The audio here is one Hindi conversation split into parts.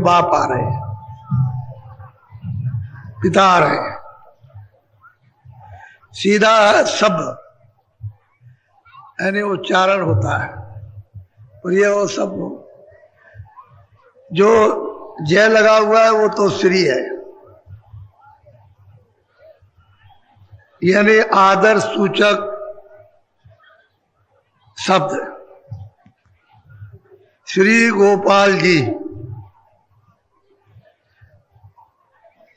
बाप आ रहे हैं, पिता आ रहे हैं, सीधा सब यानी उच्चारण होता है। और ये वो सब जो जय लगा हुआ है वो तो श्री है, यानी आदर सूचक शब्द। श्री गोपाल जी,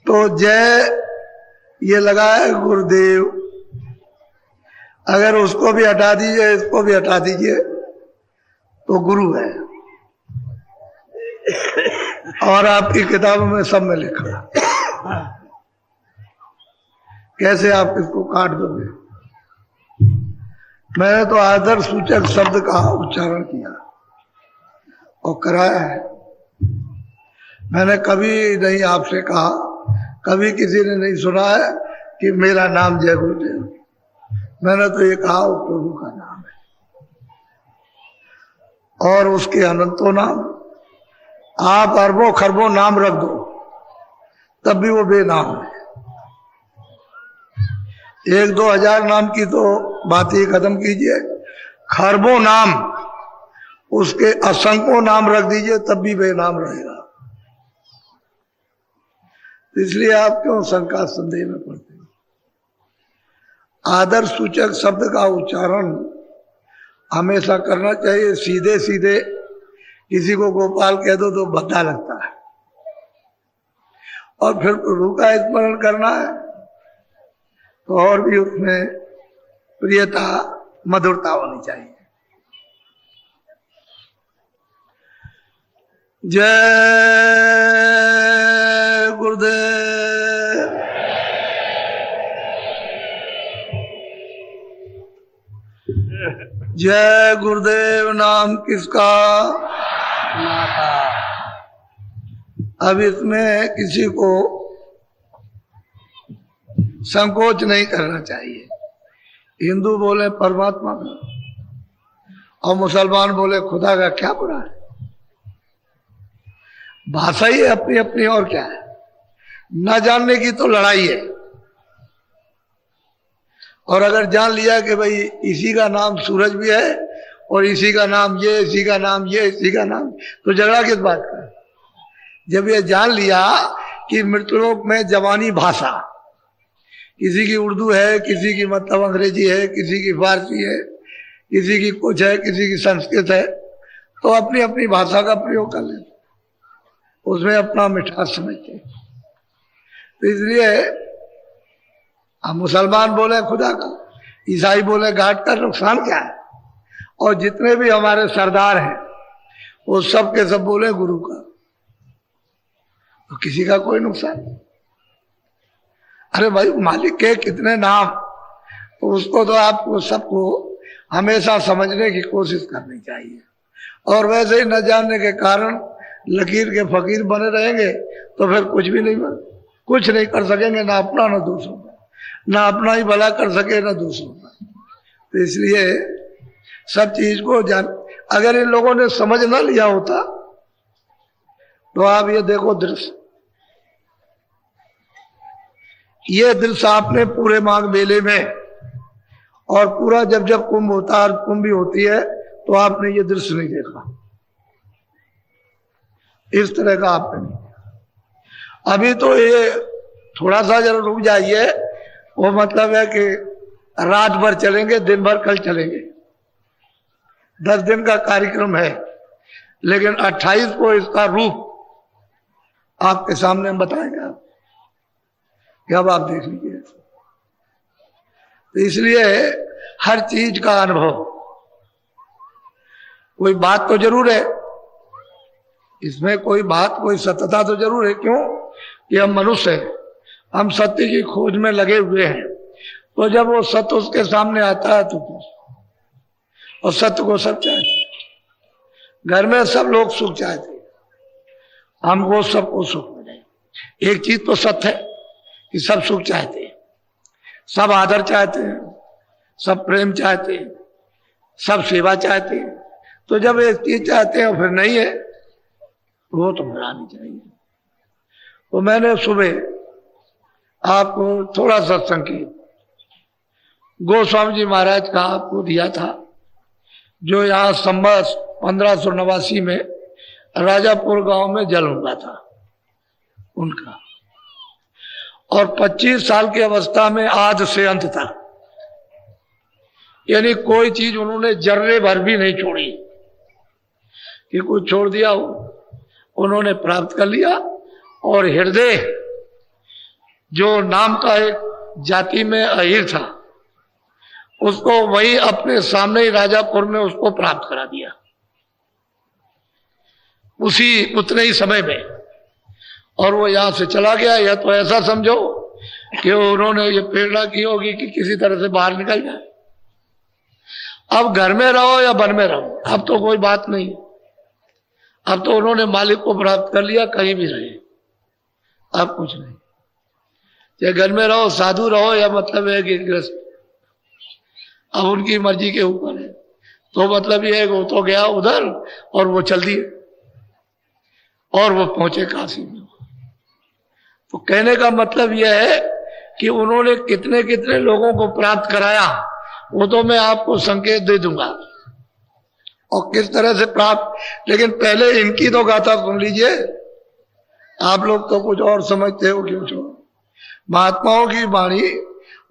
तो जय ये लगा है गुरुदेव, अगर उसको भी हटा दीजिए इसको भी हटा दीजिए तो गुरु है। और आपकी किताबों में सब में लिखा, कैसे आप इसको काट दोगे? मैंने तो आदर सूचक शब्द का उच्चारण किया और कराया है। मैंने कभी नहीं आपसे कहा, कभी किसी ने नहीं सुना है कि मेरा नाम जय गुरुदेव। मैंने तो ये कहा वो प्रभु का नाम है और उसके अनंतों नाम। आप अरबों खरबों नाम रख दो तब भी वो बेनाम है। 1-2 हजार नाम की तो बात ही खत्म कीजिए, खरबों नाम, उसके असंख्यों नाम रख दीजिए तब भी बेनाम रहेगा। इसलिए आप क्यों शंका संदेह में पड़ते हैं? आदर सूचक शब्द का उच्चारण हमेशा करना चाहिए। सीधे सीधे किसी को गोपाल कह दो तो भद्दा लगता है, और फिर प्रभु का स्मरण करना है तो और भी उसमें प्रियता मधुरता होनी चाहिए। जय गुरुदेव। जय गुरुदेव नाम किसका? माता। अब इसमें किसी को संकोच नहीं करना चाहिए। हिंदू बोले परमात्मा का और मुसलमान बोले खुदा का, क्या बुरा है? भाषा ही है अपनी अपनी, और क्या है? न जानने की तो लड़ाई है। और अगर जान लिया कि भाई इसी का नाम सूरज भी है और इसी का नाम ये, इसी का नाम ये, इसी का नाम, तो झगड़ा किस बात का? जब ये जान लिया कि मृतलोक में जवानी भाषा, किसी की उर्दू है, किसी की मतलब अंग्रेजी है, किसी की फारसी है, किसी की कुछ है, किसी की संस्कृत है, तो अपनी अपनी भाषा का प्रयोग कर लेते, उसमें अपना मिठास समझते। तो इसलिए हम मुसलमान बोले खुदा का, ईसाई बोले घाट का, नुकसान क्या है? और जितने भी हमारे सरदार हैं वो सब के सब बोले गुरु का, तो किसी का कोई नुकसान नहीं। अरे भाई मालिक के कितने नाम, तो उसको तो आपको सबको हमेशा समझने की कोशिश करनी चाहिए। और वैसे ही न जानने के कारण लकीर के फकीर बने रहेंगे तो फिर कुछ भी नहीं कुछ नहीं कर सकेंगे, ना अपना ना दूसरों का, ना अपना ही भला कर सके ना दूसरों का। तो इसलिए सब चीज को जान, अगर इन लोगों ने समझ ना लिया होता तो आप ये देखो दृश्य, ये दृश्य आपने पूरे माघ मेले में और पूरा जब जब कुंभ होता है, कुंभ भी होती है, तो आपने ये दृश्य नहीं देखा। इस तरह का आपने नहीं। अभी तो ये थोड़ा सा जरा रुक जाइए, वो मतलब है कि रात भर चलेंगे, दिन भर कल चलेंगे, 10 दिन का कार्यक्रम है, लेकिन 28 को इसका रूप आपके सामने हम बताएंगे, अब आप देख लीजिए। तो इसलिए हर चीज का अनुभव, कोई बात तो जरूर है इसमें, कोई बात, कोई सत्यता तो जरूर है। क्यों? कि हम मनुष्य हैं, हम सत्य की खोज में लगे हुए हैं। तो जब वो सत्य उसके सामने आता है तो और सत्य को सब चाहते, घर में सब लोग सुख चाहते, हमको सबको सुख मिले। एक चीज तो सत्य है कि सब सुख चाहते हैं, सब आदर चाहते हैं, सब प्रेम चाहते हैं, सब सेवा चाहते हैं। तो जब एक चीज चाहते हैं फिर नहीं है वो तो करानी चाहिए। तो मैंने सुबह आपको थोड़ा सा संकेत गोस्वामी जी महाराज का आपको दिया था, जो यहाँ संवत 1589 में राजापुर गांव में जन्म हुआ था उनका, और 25 साल की अवस्था में आद से अंत तक, यानी कोई चीज उन्होंने जर्रे भर भी नहीं छोड़ी कि कुछ छोड़ दिया हो, उन्होंने प्राप्त कर लिया। और हृदय जो नाम का एक जाति में अहीर था, उसको वही अपने सामने ही राजापुर में उसको प्राप्त करा दिया उतने ही समय में, और वो यहां से चला गया। या तो ऐसा समझो कि उन्होंने ये प्रेरणा की होगी कि किसी तरह से बाहर निकल जाए, अब घर में रहो या वन में रहो, अब तो कोई बात नहीं, अब तो उन्होंने मालिक को प्राप्त कर लिया, कहीं भी रहे, अब कुछ नहीं। चाहे घर में रहो, साधु रहो, या मतलब है कि गृहस्थ, अब उनकी मर्जी के ऊपर है। तो मतलब ये है कि वो तो गया उधर और वो चल दिए और वो पहुंचे काशी में। तो कहने का मतलब यह है कि उन्होंने कितने कितने लोगों को प्राप्त कराया, वो तो मैं आपको संकेत दे दूंगा और किस तरह से प्राप्त। लेकिन पहले इनकी तो गाथा सुन लीजिए, आप लोग तो कुछ और समझते हो, क्यों छोड़ो। महात्माओं की वाणी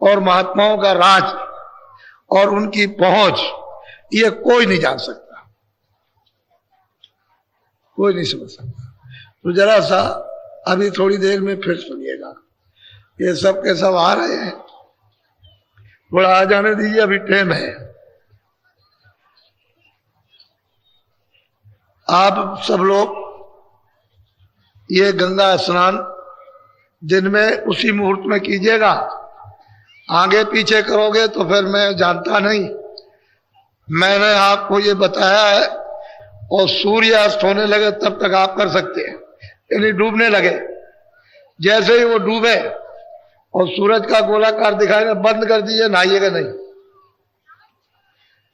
और महात्माओं का राज और उनकी पहुंच, ये कोई नहीं जान सकता, कोई नहीं समझ सकता। तो जरा सा अभी थोड़ी देर में फिर सुनिएगा, ये सब के सब आ रहे हैं, थोड़ा आ जाने दीजिए, अभी टाइम है। आप सब लोग ये गंगा स्नान दिन में उसी मुहूर्त में कीजिएगा, आगे पीछे करोगे तो फिर मैं जानता नहीं। मैंने आपको ये बताया है, और सूर्य अस्त होने लगे तब तक आप कर सकते हैं, यानी डूबने लगे, जैसे ही वो डूबे और सूरज का गोलाकार दिखाई दे, बंद कर दीजिए, नहाइएगा नहीं।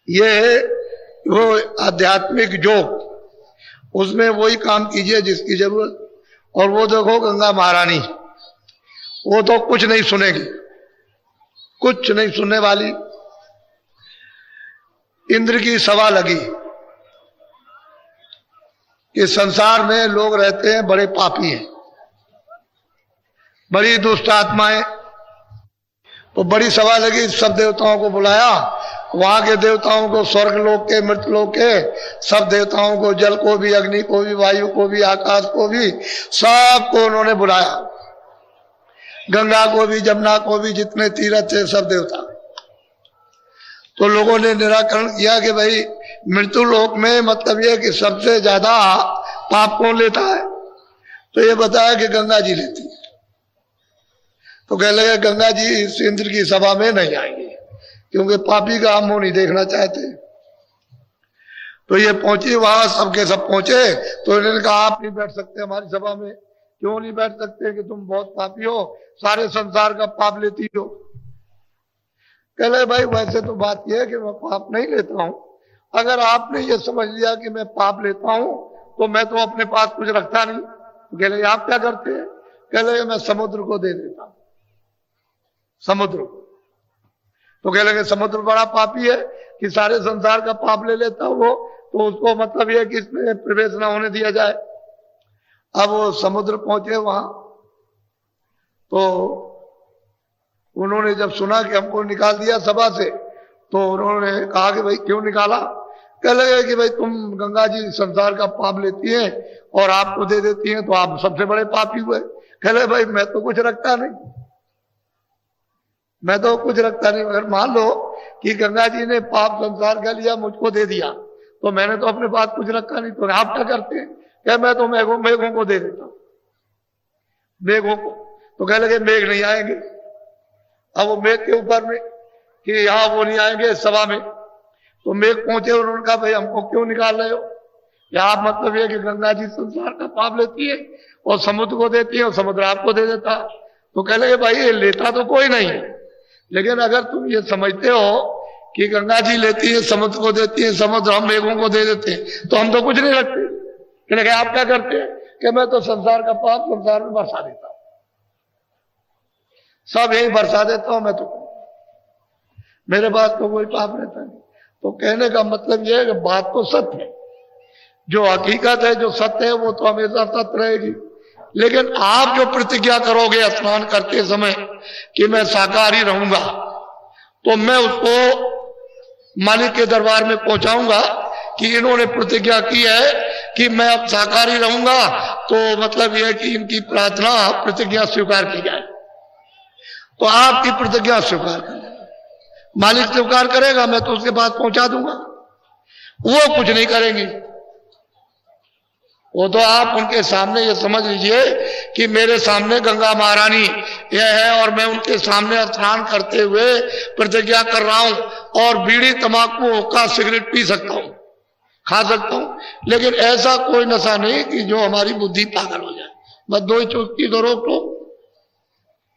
ये है वो आध्यात्मिक योग, उसमें वही काम कीजिए जिसकी जरूरत। और वो देखो गंगा महारानी, वो तो कुछ नहीं सुनेगी, कुछ नहीं सुनने वाली। इंद्र की सभा लगी कि संसार में लोग रहते हैं बड़े पापी हैं, बड़ी दुष्ट आत्माएं। तो बड़ी सभा लगी, सब देवताओं को बुलाया, वहां के देवताओं को, स्वर्ग लोक के, मृत लोक के सब देवताओं को, जल को भी, अग्नि को भी, वायु को भी, आकाश को भी, सबको उन्होंने बुलाया, गंगा को भी, जमुना को भी, जितने तीर्थ थे सब देवता। तो लोगों ने निराकरण किया कि भाई मृत्यु लोक में मतलब यह कि सबसे ज्यादा पाप कौन लेता है, तो ये बताया कि गंगा जी लेती है। तो कह लगे गंगा जी इस इंद्र की सभा में नहीं आएंगे, क्योंकि पापी का हम मुंह नहीं देखना चाहते। तो ये पहुंची वहां, सबके सब पहुंचे, तो इन्होंने कहा आप नहीं बैठ सकते हमारी सभा में। क्यों नहीं बैठ सकते? कि तुम बहुत पापी हो, सारे संसार का पाप लेती हो। कह लगे भाई वैसे तो बात यह है कि मैं पाप नहीं लेता हूं, अगर आपने ये समझ लिया कि मैं पाप लेता हूं तो मैं तो अपने पास कुछ रखता नहीं। तो कह लगे आप क्या करते हैं? कह लगे मैं समुद्र को दे देता हूं, समुद्र को। तो कह लगे समुद्र बड़ा पापी है कि सारे संसार का पाप ले लेता वो, तो उसको मतलब यह कि इसमें प्रवेश ना होने दिया जाए। अब वो समुद्र पहुंचे वहां, तो उन्होंने जब सुना कि हमको निकाल दिया सभा से, तो उन्होंने कहा कि भाई क्यों निकाला? कह लगे कि भाई तुम गंगा जी संसार का पाप लेती हैं और आपको दे देती हैं, तो आप सबसे बड़े पापी हुए। कह लगे भाई मैं तो कुछ रखता नहीं, मैं तो कुछ रखता नहीं। अगर मान लो कि गंगा जी ने पाप संसार का लिया, मुझको दे दिया, तो मैंने तो अपने पास कुछ रखा नहीं। तो आप क्या करते हैं? क्या मैं तो मेघों को दे देता हूं, मेघों को। तो कह लगे मेघ नहीं आएंगे। अब वो मेघ के ऊपर में कि यहां वो नहीं आएंगे सभा में। तो मेघ पहुंचे, उन्होंने कहा भाई हमको क्यों निकाल रहे हो? या आप मतलब ये कि गंगा जी संसार का पाप लेती है और समुद्र को देती है और समुद्र आपको दे देता। तो कह लगे भाई ये लेता तो कोई नहीं है, लेकिन अगर तुम ये समझते हो कि गंगा जी लेती है, समुद्र को देती है, समुद्र हम मेघों को दे देते हैं, तो हम तो कुछ नहीं रखते। कि लगे आप क्या करते हैं कि मैं तो संसार का पाप संसार में बरसा देता हूं, सब यही बरसा देता हूं, मैं तो मेरे पास तो कोई पाप रहता नहीं। तो कहने का मतलब यह है कि बात तो सत्य है, जो हकीकत है, जो सत्य है, वो तो हमेशा सत्य रहेगी। लेकिन आप जो प्रतिज्ञा करोगे स्नान करते समय कि मैं शाकाहारी रहूंगा, तो मैं उसको मालिक के दरबार में पहुंचाऊंगा कि इन्होंने प्रतिज्ञा की है कि मैं अब शाकाहारी रहूंगा, तो मतलब यह कि इनकी प्रार्थना प्रतिज्ञा स्वीकार की जाए। तो आपकी प्रतिज्ञा स्वीकार कर लेना, मालिक स्वीकार करेगा, मैं तो उसके पास पहुंचा दूंगा, वो कुछ नहीं करेंगी। वो तो आप उनके सामने ये समझ लीजिए कि मेरे सामने गंगा महारानी यह है और मैं उनके सामने स्नान करते हुए प्रतिज्ञा कर रहा हूं, और बीड़ी तंबाकू हुक्का सिगरेट पी सकता हूं, खा सकता हूं, लेकिन ऐसा कोई नशा नहीं कि जो हमारी बुद्धि पागल हो जाए। बस दो ही चीज तो रोक लो,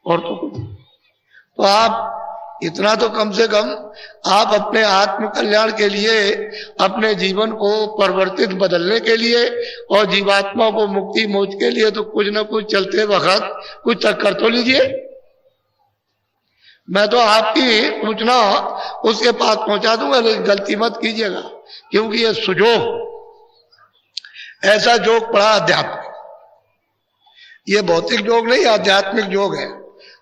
और तो कुछ। तो आप इतना तो कम से कम आप अपने आत्म कल्याण के लिए, अपने जीवन को परिवर्तित बदलने के लिए और जीवात्मा को मुक्ति मोक्ष के लिए तो कुछ न कुछ चलते वक्त कुछ कर तो लीजिए। मैं तो आपकी सूचना उसके पास पहुंचा दूंगा, लेकिन गलती मत कीजिएगा, क्योंकि ये सुजोग ऐसा जोग पड़ा आध्यात्मिक, ये भौतिक जोग नहीं, आध्यात्मिक जोग है।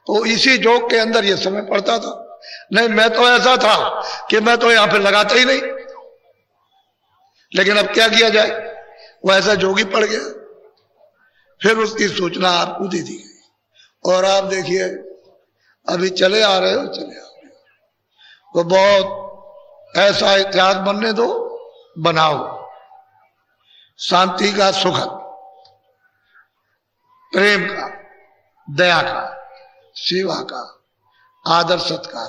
तो इसी जोग के अंदर ये समय पड़ता था। नहीं, मैं तो ऐसा था कि मैं तो यहां पे लगाता ही नहीं, लेकिन अब क्या किया जाए, वो ऐसा जोगी पड़ गया। फिर उसकी सूचना आपको दे दी गई, और आप देखिए अभी चले आ रहे हो, चले आ रहे हो। तो बहुत ऐसा इतिहास बनने दो, बनाओ, शांति का, सुखद, प्रेम का, दया का, सेवा का, आदर सत्कार।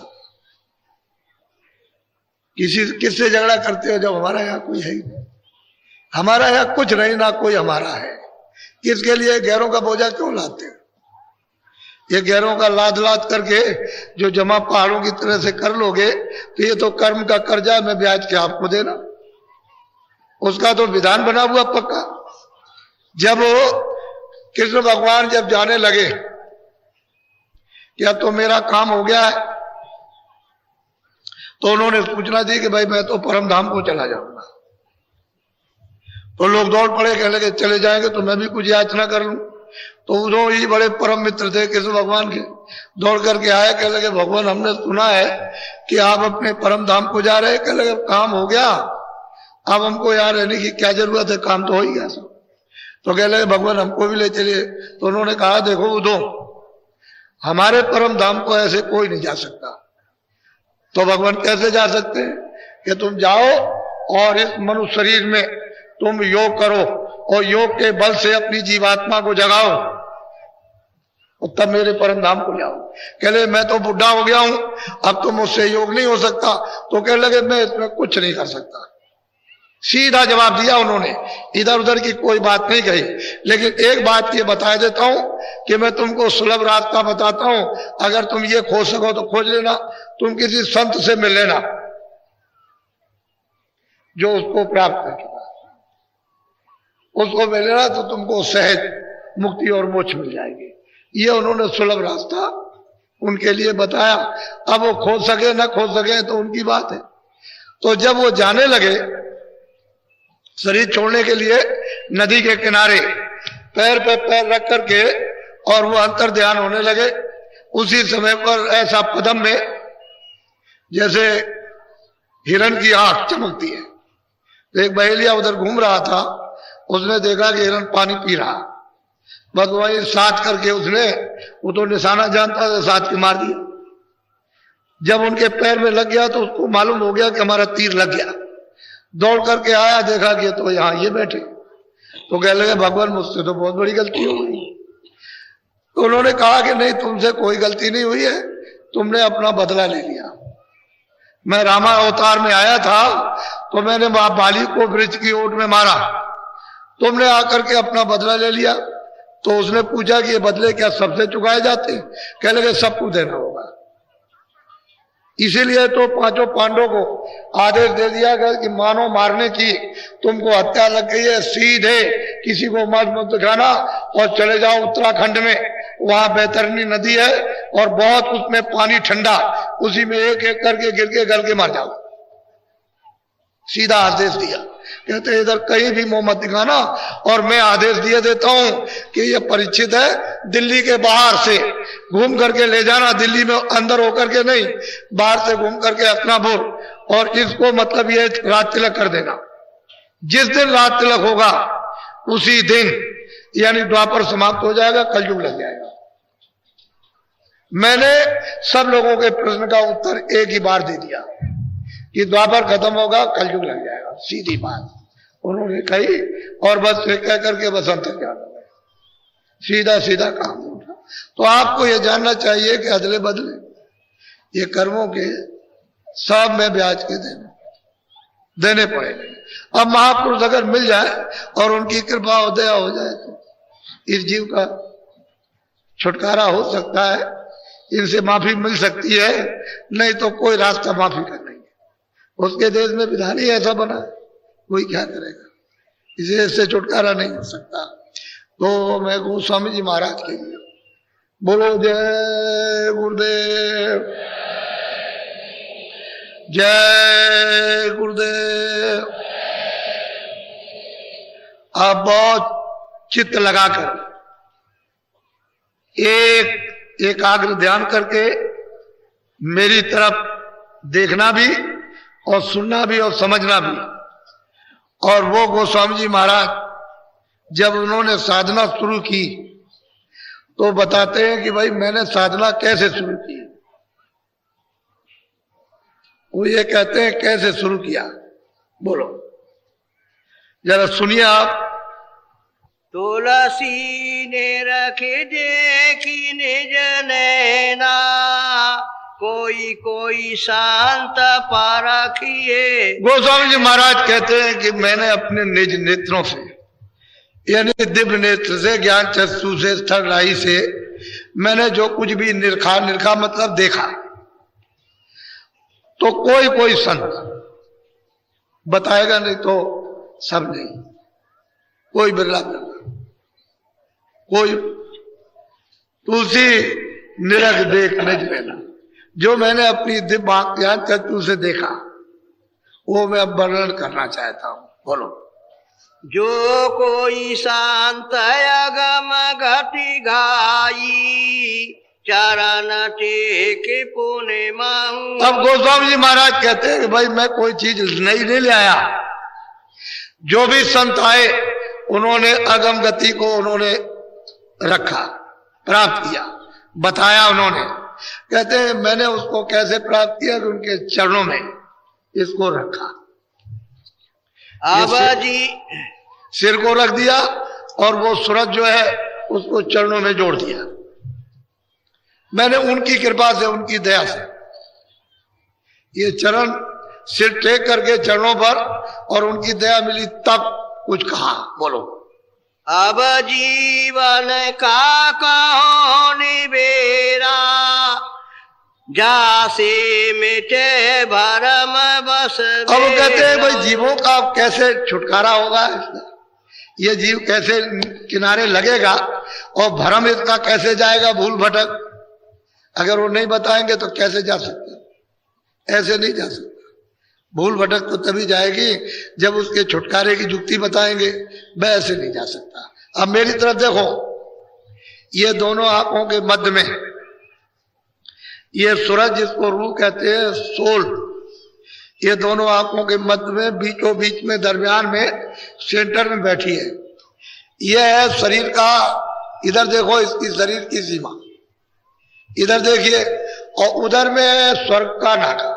किससे झगड़ा करते हो जब हमारा यहाँ कोई है ही नहीं, हमारा यहाँ कुछ नहीं, ना कोई हमारा है। किसके लिए गैरों का बोझा क्यों लाते हो? ये गैरों का लाद लाद करके जो जमा पहाड़ों की तरह से कर लोगे, तो ये तो कर्म का कर्जा में ब्याज के आपको देना, उसका तो विधान बना हुआ पक्का। जब कृष्ण भगवान जब जाने लगे कि अब तो मेरा काम हो गया है, तो उन्होंने सूचना दी कि भाई मैं तो परम धाम को चला जाऊंगा। तो लोग दौड़ पड़े, कहने लगे चले जाएंगे तो मैं भी कुछ याचना कर लूं। तो उन्होंने ही बड़े परम मित्र थे कृष्ण भगवान के, दौड़ करके आए, कहने लगे भगवान हमने सुना है कि आप अपने परम धाम को जा रहे हैं। कहने लगे काम हो गया, अब हमको यहाँ रहने की क्या जरूरत है, काम तो हो ही गया सब। तो कहने लगे भगवान हमको भी ले चलिए। तो उन्होंने कहा देखो उदो, हमारे परम धाम को ऐसे कोई नहीं जा सकता। तो भगवान कैसे जा सकते हैं कि तुम जाओ और इस मनुष्य शरीर में तुम योग करो और योग के बल से अपनी जीवात्मा को जगाओ, और तब मेरे परम धाम को जाओ। कह लगे मैं तो बुढ़ा हो गया हूं, अब तो मुझसे योग नहीं हो सकता। तो कह लगे मैं इसमें कुछ नहीं कर सकता। सीधा जवाब दिया उन्होंने, इधर उधर की कोई बात नहीं कही। लेकिन एक बात ये बता देता हूं कि मैं तुमको सुलभ रास्ता बताता हूं, अगर तुम ये खोज सको तो खोज लेना। तुम किसी संत से मिल लेना जो उसको प्राप्त कर चुका, उसको मिल लेना तो तुमको सहज मुक्ति और मोक्ष मिल जाएगी। ये उन्होंने सुलभ रास्ता उनके लिए बताया। अब वो खोज सके ना खोज सके तो उनकी बात है। तो जब वो जाने लगे शरीर छोड़ने के लिए, नदी के किनारे पैर पे पैर रख करके और वो अंतर ध्यान होने लगे, उसी समय पर ऐसा पदम में जैसे हिरण की आंख चमकती है। तो एक बहेलिया उधर घूम रहा था, उसने देखा कि हिरण पानी पी रहा, बस वही साथ करके उसने, वो तो निशाना जानता था, साथ के मार दिया। जब उनके पैर में लग गया तो उसको मालूम हो गया कि हमारा तीर लग गया। दौड़ करके आया, देखा कि तो यहां ये बैठे। तो कह लगे भगवान मुझसे तो बहुत बड़ी गलती हो गई। तो उन्होंने कहा कि नहीं, तुमसे कोई गलती नहीं हुई है, तुमने अपना बदला ले लिया। मैं रामा अवतार में आया था तो मैंने बाली को वृक्ष की ओट में मारा, तुमने आकर के अपना बदला ले लिया। तो उसने पूछा कि ये बदले क्या सबसे चुकाए जाते हैं? कह लगे सबको देना होगा। इसीलिए तो पांचों पांडवों को आदेश दे दिया गया कि मानो मारने की तुमको हत्या लग गई है, सीधे किसी को मत दिखाना और चले जाओ उत्तराखंड में, वहां बैतरनी नदी है और बहुत उसमें पानी ठंडा, उसी में एक एक करके गिर के गल के मार जाओ। सीधा आदेश दिया। कहते इधर कहीं भी मुंह मत दिखाना, और मैं आदेश दिए देता हूं कि ये परीक्षित है, दिल्ली के बाहर से घूम करके ले जाना, दिल्ली में अंदर होकर के नहीं, बाहर से घूम करके हस्तिनापुर, और इसको मतलब ये रात तिलक कर देना। जिस दिन रात तिलक होगा उसी दिन यानी द्वापर समाप्त हो जाएगा, कलयुग लग जाएगा। मैंने सब लोगों के प्रश्न का उत्तर एक ही बार दे दिया कि द्वापर खत्म होगा, कलयुग लग जाएगा, सीधी बात उन्होंने कही, और बस कह करके बस अंतर्ज्ञान हो गए, सीधा सीधा काम उठा। तो आपको यह जानना चाहिए कि अदले बदले ये कर्मों के सब में ब्याज के देने पड़ेंगे। अब महापुरुष अगर मिल जाए और उनकी कृपा उदय हो जाए तो इस जीव का छुटकारा हो सकता है, इनसे माफी मिल सकती है, नहीं तो कोई रास्ता माफी का नहीं है। उसके देश में विधान ही ऐसा बना है, कोई क्या करेगा, इससे छुटकारा नहीं हो सकता। तो मैं गोस्वामी जी महाराज के लिए बोलो जय गुरुदेव, जय गुरुदेव। आप बहुत चित्त लगाकर एकाग्र ध्यान करके मेरी तरफ देखना भी और सुनना भी और समझना भी। और वो गोस्वामी जी महाराज जब उन्होंने साधना शुरू की तो बताते हैं कि भाई मैंने साधना कैसे शुरू की। वो ये कहते हैं कैसे शुरू किया, बोलो जरा सुनिए आप। तुलसी ने रखे देखी निज नैना, कोई कोई शांत परखिए। गोस्वामी जी महाराज कहते हैं कि मैंने अपने निज नेत्रों से यानी दिव्य नेत्र से, ज्ञान चक्षु से, स्थल राही से मैंने जो कुछ भी निरखा मतलब देखा, तो कोई कोई संत बताएगा, नहीं तो सब नहीं, कोई बिरला कोई तुलसी निरख देख निज लेना। जो मैंने अपनी दिव्य ज्ञान चक्षु से देखा वो मैं अब वर्णन करना चाहता हूं, बोलो। जो कोई शांत अगम घटी घाई, चरण टेके पुण्य मांग। अब गोस्वामी जी महाराज कहते हैं कि भाई मैं कोई चीज नहीं ले आया। जो भी संत आए उन्होंने अगम गति को उन्होंने रखा, प्राप्त किया, बताया उन्होंने। कहते हैं मैंने उसको कैसे प्राप्त किया कि उनके चरणों में इसको रखा, आबाजी सिर को रख दिया और वो सूरज जो है उसको चरणों में जोड़ दिया। मैंने उनकी कृपा से, उनकी दया से ये चरण सिर टेक करके चरणों पर, और उनकी दया मिली तब कुछ कहा, बोलो। अब जीवन का कहो निबेरा, जासे मिटे भरम बस। अब कहते हैं भाई जीवों का कैसे छुटकारा होगा, ये जीव कैसे किनारे लगेगा और भरम इसका कैसे जाएगा, भूल भटक। अगर वो नहीं बताएंगे तो कैसे जा सकते, ऐसे नहीं जा सकता। भूल भटक तो तभी जाएगी जब उसके छुटकारे की जुक्ति बताएंगे, वह ऐसे नहीं जा सकता। अब मेरी तरफ देखो, ये दोनों आंखों के मध्य में ये सूरज जिसको रू कहते हैं, सोल, ये दोनों आंखों के मध्य में बीचों बीच में दरमियान में सेंटर में बैठी है। यह है शरीर का, इधर देखो इसकी शरीर की सीमा, इधर देखिए, और उधर में है स्वर्ग का नाका,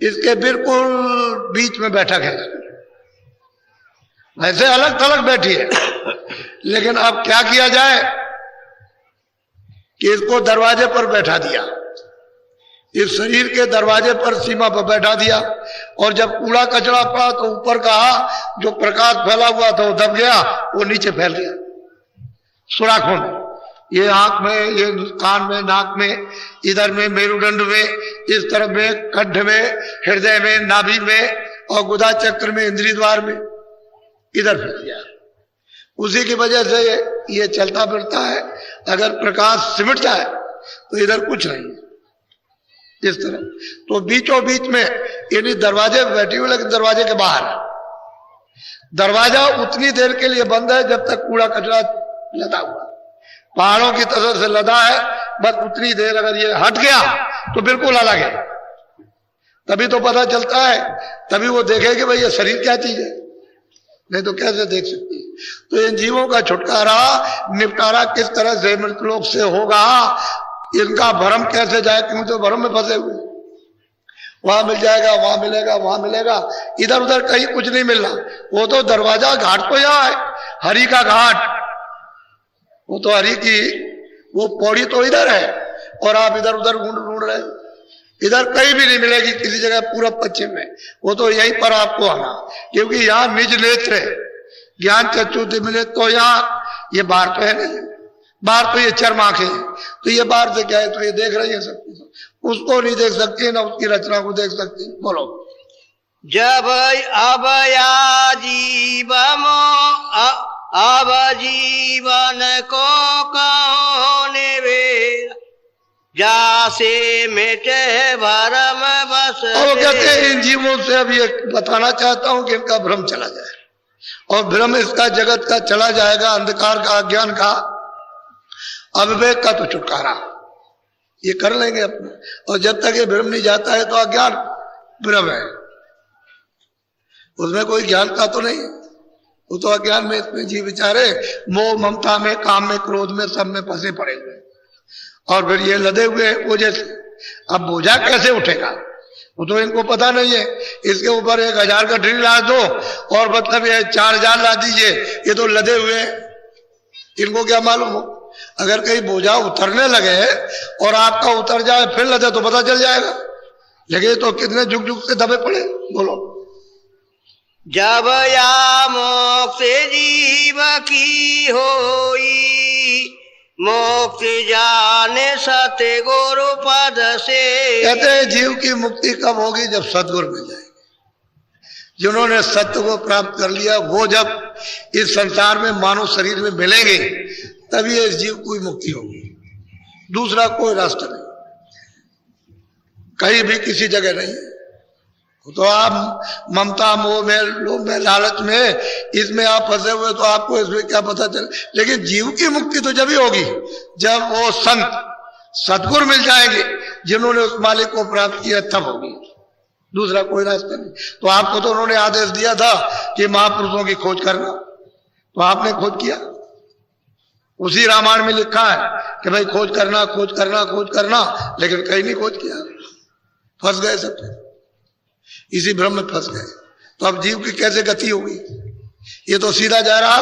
इसके बिल्कुल बीच में बैठक है। वैसे अलग थलग बैठी है, लेकिन अब क्या किया जाए कि इसको दरवाजे पर बैठा दिया, इस शरीर के दरवाजे पर सीमा पर बैठा दिया। और जब कूड़ा कचरा पड़ा तो ऊपर कहा जो प्रकाश फैला हुआ था वो दब गया, वो नीचे फैल गया सुराखों में, ये आंख में, ये कान में, नाक में, इधर में मेरुदंड में, इस तरफ में कंठ में, हृदय में, नाभि में और गुदा चक्र में, इंद्रिय द्वार में, इधर फंस गया। उसी की वजह से ये चलता फिरता है। अगर प्रकाश सिमट जाए तो इधर कुछ नहीं है। इस तरह तो बीचों बीच में यानी दरवाजे पे बैठी हुई, लेकिन दरवाजे के बाहर है। दरवाजा उतनी देर के लिए बंद है जब तक कूड़ा कचरा लदा हुआ, पहाड़ों की तरह से लदा है, बस उतनी देर। अगर ये हट गया तो बिल्कुल अलग है, तभी तो पता चलता है, तभी वो देखे कि भाई ये शरीर क्या चीज है, नहीं तो कैसे देख सकती है। तो इन जीवों का छुटकारा, निपटारा किस तरह से मृतलोक से होगा, इनका भ्रम कैसे जाए, क्यों तो भ्रम में फंसे हुए। वहां मिल जाएगा, वहां मिलेगा, वहां मिलेगा, इधर उधर कहीं कुछ नहीं मिल रहा। वो तो दरवाजा, घाट तो यहाँ है, हरि का घाट, वो तो हरि की वो पौड़ी तो इधर है, और आप इधर उधर ढूंढ रहे हो। इधर कहीं भी नहीं मिलेगी किसी जगह, पूरब पश्चिम में। वो तो यहीं पर आपको आना, क्योंकि यहाँ निज नेत्र है, ज्ञान चक्षुति मिले तो यहाँ, ये बाहर तो है नहीं, बाहर तो ये चर्म आंखें हैं, तो ये बाहर से क्या है, तो ये देख रही है सब कुछ, उसको नहीं देख सकती, ना उसकी रचना को देख सकती। बोलो। जब अब जीवन को कहो निबेरा, जासे मिटे भरम बस। और कहते हैं इन जीवों से अब ये बताना चाहता हूं कि इनका भ्रम चला जाए, और भ्रम इसका जगत का चला जाएगा, अंधकार का, अज्ञान का, अविवेक का तो छुटकारा ये कर लेंगे अपना। और जब तक ये भ्रम नहीं जाता है तो अज्ञान भ्रम है, उसमें कोई ज्ञान का तो नहीं, वो तो अज्ञान में इसमें जीव बेचारे मोह ममता में, काम में, क्रोध में, सब में फंसे पड़े हुए, और फिर ये लदे हुए बोझे से। अब बोझा कैसे उठेगा वो तो इनको पता नहीं है। इसके ऊपर 1000 का ड्रिल ला दो और मतलब ये 4000 ला दीजिए, ये तो लदे हुए, इनको क्या मालूम हो। अगर कहीं बोझा उतरने लगे और आपका उतर जाए फिर लदे तो पता चल जाएगा, लगे तो कितने झुक झुक से दबे पड़े। बोलो। जब या मोक्ष जीव की होई, मोक्ष जाने सतगुरु पद से। कहते हैं जीव की मुक्ति कब होगी, जब सतगुरु मिल जाएंगे। जिन्होंने सत्य को प्राप्त कर लिया वो जब इस संसार में मानव शरीर में मिलेंगे तभी इस जीव की मुक्ति होगी, दूसरा कोई रास्ता नहीं, कहीं भी किसी जगह नहीं। तो आप ममता, मोह में, लोभ में, लालच में, इसमें आप फंसे हुए तो आपको इसमें क्या पता चले। लेकिन जीव की मुक्ति तो जब ही होगी जब वो संत सतगुरु मिल जाएंगे जिन्होंने उस मालिक को प्राप्त किया, तब होगी, दूसरा कोई रास्ता नहीं। तो आपको तो उन्होंने आदेश दिया था कि महापुरुषों की खोज करना, तो आपने खोज किया। उसी रामायण में लिखा है कि भाई खोज करना, खोज करना, खोज करना, लेकिन कहीं नहीं खोज किया, फंस गए सब, इसी भ्रम में फंस गए। तो अब जीव की कैसे गति होगी। ये तो सीधा जा रहा,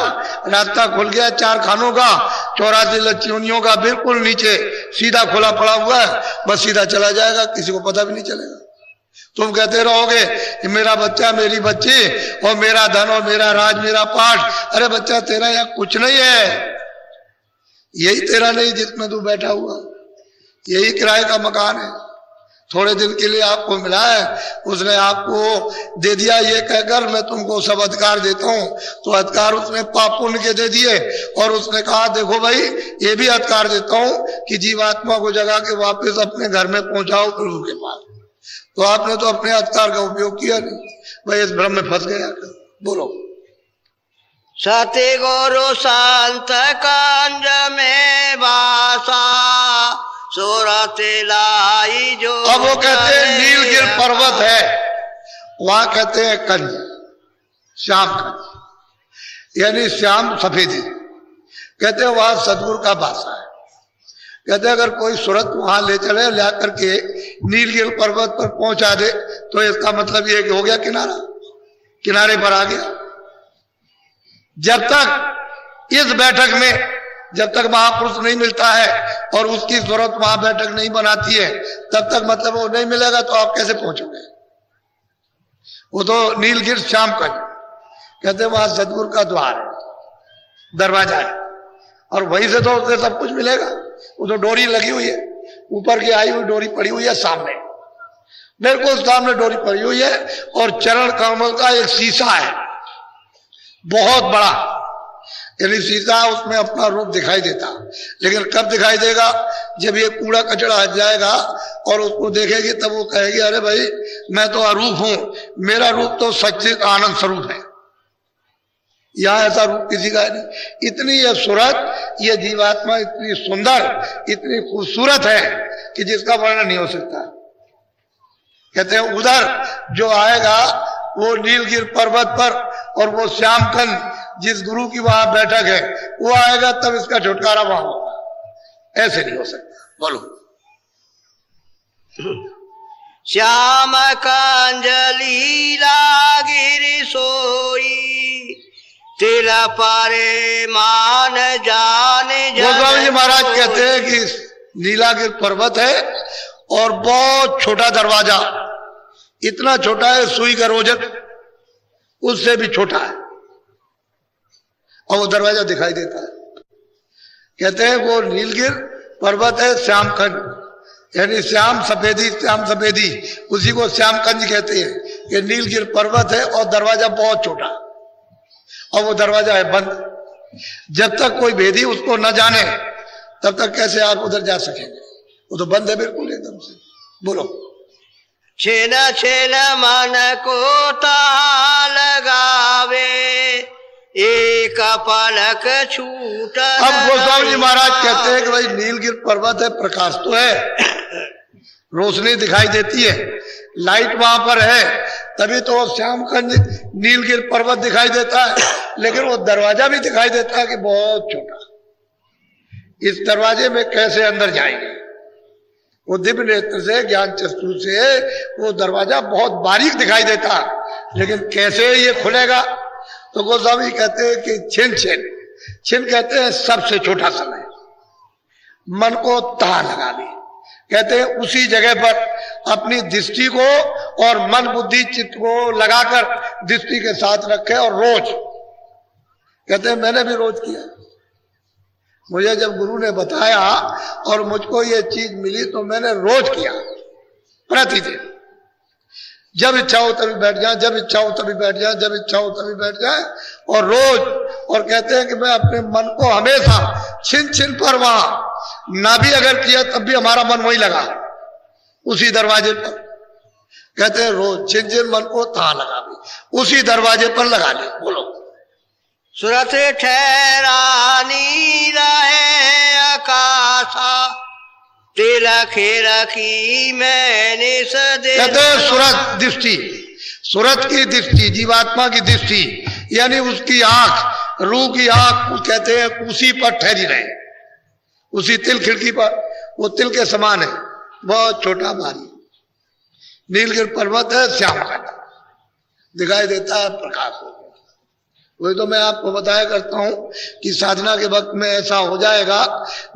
रास्ता खुल गया 4 खानों का, 84 लच्चियों का, बिल्कुल नीचे सीधा खुला पड़ा हुआ है, बस सीधा चला जाएगा, किसी को पता भी नहीं चलेगा। तुम कहते रहोगे कि मेरा बच्चा, मेरी बच्ची, और मेरा धन, और मेरा राज, मेरा पाठ। अरे बच्चा तेरा यहाँ कुछ नहीं है, यही तेरा नहीं जिसमें तू बैठा हुआ, यही किराए का मकान है, थोड़े दिन के लिए आपको मिला है, उसने आपको दे दिया ये कहकर मैं तुमको सब अधिकार देता हूं। तो अधिकार उसने पाप पुण्य के दे दिए, और उसने कहा देखो भाई ये भी अधिकार देता हूं कि जीवात्मा को जगा के वापस अपने घर में पहुंचाओ प्रभु के पास। तो आपने तो अपने अधिकार का उपयोग किया नहीं, भाई इस भ्रम में फंस गया। बोलो। सतगुरु संत कंज में वासा, सूरत लाई जो। अब वो कहते हैं नीलगिर पर्वत है, वहां कहते हैं कंज, श्याम कंज, यानी श्याम सफेदी। कहते हैं वहां सतगुरु का वासा है। कहते हैं अगर कोई सूरत वहां ले चले, ला करके नीलगिर पर्वत पर पहुंचा दे, तो इसका मतलब ये कि हो गया किनारा, किनारे पर आ गया। जब तक इस बैठक में, जब तक महापुरुष नहीं मिलता है और उसकी जरूरत वहां बैठक नहीं बनाती है, तब तक मतलब वो नहीं मिलेगा, तो आप कैसे पहुंचोगे। वो तो नीलगिर श्याम कंज कहते हैं, वहां सतगुरु का द्वार है, दरवाजा है, और वहीं से तो उसे सब कुछ मिलेगा। वो तो डोरी लगी हुई है, ऊपर की आई हुई डोरी पड़ी हुई है सामने, बिल्कुल सामने डोरी पड़ी हुई है। और चरण कमल का एक शीशा है बहुत बड़ा, यानी शीशा, उसमें अपना रूप दिखाई देता। लेकिन कब दिखाई देगा? जब ये कूड़ा कचड़ा हट जाएगा और उसको देखेगी तब वो कहेगी अरे भाई मैं तो अरूप हूं, मेरा रूप तो सच्चित आनंद स्वरूप है। यहां ऐसा रूप किसी का नहीं। इतनी ये सूरत, ये जीवात्मा इतनी सुंदर, इतनी खूबसूरत है कि जिसका वर्णन नहीं हो सकता। कहते हैं उधर जो आएगा वो नीलगिर पर्वत पर, और वो श्यामकंद जिस गुरु की वहां बैठक है वो आएगा तब इसका छुटकारा वहां होगा। ऐसे नहीं हो सकता। बोलो। श्याम कंजलीला गिर सोई, तेरा पारे मान जाने गोस्वामी जी महाराज कहते हैं कि नीलागिर पर्वत है और बहुत छोटा दरवाजा, इतना छोटा है सुई का रोजक, उससे भी छोटा है, और वो दरवाजा दिखाई देता है। कहते हैं वो नीलगिर पर्वत है श्यामखंड, यानी श्याम सफेदी, श्याम सफेदी, उसी को श्यामकंज कहते हैं। ये नीलगिर पर्वत है और दरवाजा बहुत छोटा, और वो दरवाजा है बंद। जब तक कोई भेदी उसको न जाने तब तक कैसे आप उधर जा सकेंगे? वो तो बंद है बिल्कुल एकदम से। बोलो। छेन छेन मन को ता लगावे, एक पलक छूट। अब गोस्वामी जी महाराज कहते हैं कि भाई नीलगिर पर्वत है, प्रकाश तो है, रोशनी दिखाई देती है, लाइट वहां पर है, तभी तो श्यामकंज नीलगिर पर्वत दिखाई देता है। लेकिन वो दरवाजा भी दिखाई देता है कि बहुत छोटा। इस दरवाजे में कैसे अंदर जाएंगे? वो दिव्य नेत्र से, ज्ञान चक्षु से वो दरवाजा बहुत बारीक दिखाई देता, लेकिन कैसे ये खुलेगा? तो गोस्वामी कहते हैं कि छिन छिन, छिन कहते हैं सबसे छोटा समय, मन को ता लगा ली। कहते हैं उसी जगह पर अपनी दृष्टि को और मन बुद्धि चित्त को लगाकर दृष्टि के साथ रखे, और रोज, कहते हैं मैंने भी रोज किया। मुझे जब गुरु ने बताया और मुझको ये चीज मिली तो मैंने रोज किया, प्रतिदिन। जब इच्छा हो तभी बैठ जाए, जब इच्छा हो तभी बैठ जाए, जब इच्छा हो तभी बैठ जाए, और रोज। और कहते हैं कि मैं अपने मन को हमेशा छिन छिन पर, वहां ना भी अगर किया तब भी हमारा मन वही लगा, उसी दरवाजे पर। कहते हैं रोज छिन छिन मन को ता लगा भी, उसी दरवाजे पर लगा ले। बोलो। सुरत ठहरानी रहे आकाशा, तिलखे रखी मैंने सदे। कहते हैं सुरत दृष्टि, सुरत की दृष्टि, जीवात्मा की दृष्टि, यानी उसकी आंख, रूह की आंख, कहते हैं उसी पर ठहरी रहे, उसी तिल खिड़की पर। वो तिल के समान है, बहुत छोटा भारी। नीलगिर पर्वत है, श्यामकंड दिखाई देता है, प्रकाश हो। वही तो मैं आपको बताया करता हूं कि साधना के वक्त में ऐसा हो जाएगा,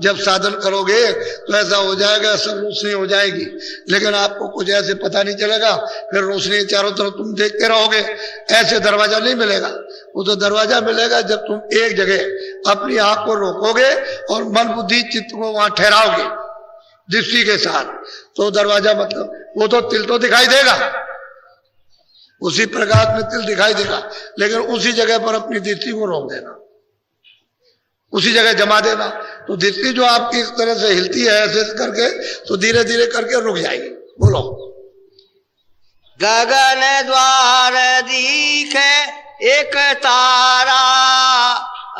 जब साधन करोगे तो ऐसा हो जाएगा, सब रोशनी हो जाएगी, लेकिन आपको कुछ ऐसे पता नहीं चलेगा। फिर रोशनी चारों तरफ तुम देखते रहोगे, ऐसे दरवाजा नहीं मिलेगा। वो तो दरवाजा मिलेगा जब तुम एक जगह अपनी आंख को रोकोगे और मन बुद्धि चित्त को वहां ठहराओगे दृष्टि के साथ, तो दरवाजा, मतलब वो तो तिल तो दिखाई देगा, उसी प्रकाश में तिल दिखाई देगा, लेकिन उसी जगह पर अपनी दृष्टि को रोक देना, उसी जगह जमा देना। तो दृष्टि जो आपकी इस तरह से हिलती है ऐसे करके, तो धीरे धीरे करके रुक जाएगी। बोलो। गगन द्वार दिखे एक तारा,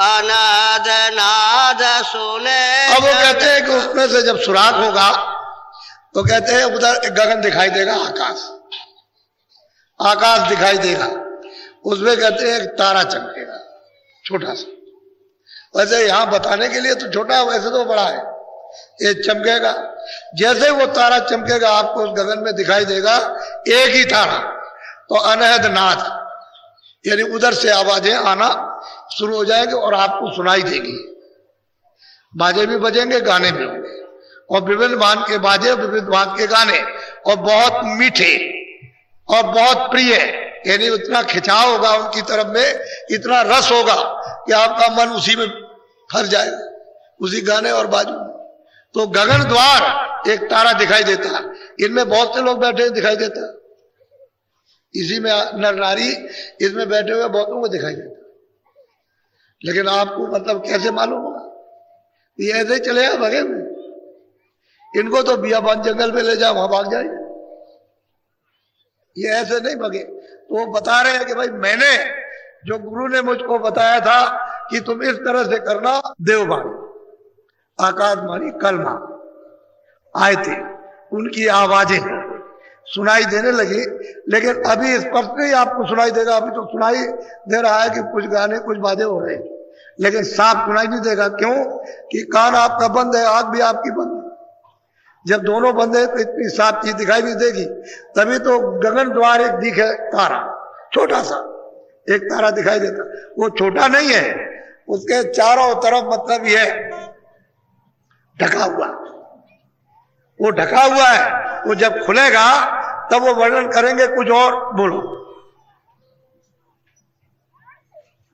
अनाद नाद सुने। अब वो कहते हैं कि उसमें से जब सुराग होगा तो कहते हैं उधर गगन दिखाई देगा, आकाश, आकाश दिखाई देगा, उसमें कहते हैं तारा चमकेगा, छोटा सा। वैसे यहां बताने के लिए तो छोटा है, वैसे तो बड़ा है। ये चमकेगा, जैसे वो तारा चमकेगा आपको उस गगन में दिखाई देगा एक ही तारा, तो अनहद नाद, यानी उधर से आवाजें आना शुरू हो जाएंगे और आपको सुनाई देगी। बाजे भी बजेंगे, गाने भी होंगे, और विभिन्न भांत के बाजे, विभिन्न भांत के गाने, और बहुत मीठे और बहुत प्रिय, यानी उतना खिंचाव होगा उनकी तरफ में, इतना रस होगा कि आपका मन उसी में भर जाएगा। उसी गाने और बाजू में। तो गगन द्वार एक तारा दिखाई देता, इनमें बहुत से लोग बैठे दिखाई देता, इसी में नर नारी इसमें बैठे हुए बहुतों को दिखाई देता। लेकिन आपको मतलब कैसे मालूम होगा? ये ऐसे ही चलेगा भगे में, इनको तो बियाबान जंगल में ले जाओ, वहां भाग जाएंगे, ये ऐसे नहीं भगे। तो वो बता रहे हैं कि भाई मैंने जो गुरु ने मुझको बताया था कि तुम इस तरह से करना, देववाणी आकाशवाणी कलमा आए थे, उनकी आवाजें सुनाई देने लगी। लेकिन अभी स्पष्ट नहीं आपको सुनाई देगा, अभी तो सुनाई दे रहा है कि कुछ गाने कुछ बातें हो रहे हैं, लेकिन साफ सुनाई नहीं देगा। क्यों? कि कान आपका बंद है, आंख भी आपकी बंद है। जब दोनों बंद है तो इतनी साफ चीज दिखाई नहीं देगी। तभी तो गगन द्वार एक दिखे तारा, छोटा सा एक तारा दिखाई देता, वो छोटा नहीं है, उसके चारों तरफ मतलब ये ढका हुआ, वो ढका हुआ है। वो जब खुलेगा तब वो वर्णन करेंगे कुछ और। बोलो।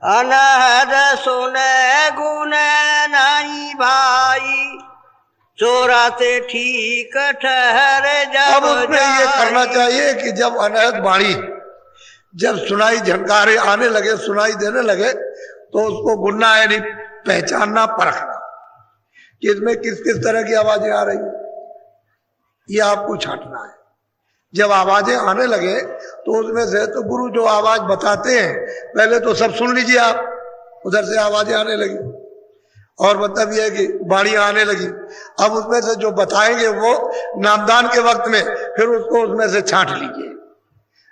अनहद सुने गुने नहीं भाई, चोराते ठीक ठहरे जब। अब उसमें ये करना चाहिए कि जब अनहद वाणी जब सुनाई झनकारे आने लगे, सुनाई देने लगे, तो उसको गुनना यानी पहचानना, परखना कि इसमें किस किस तरह की आवाजें आ रही है, ये आपको छांटना है। जब आवाजें आने लगे तो उसमें से तो गुरु जो आवाज बताते हैं पहले तो सब सुन लीजिए आप, उधर से आवाजें आने लगी और मतलब यह है कि बाणियां आने लगी। अब उसमें से जो बताएंगे वो नामदान के वक्त में, फिर उसको उसमें से छांट लीजिए।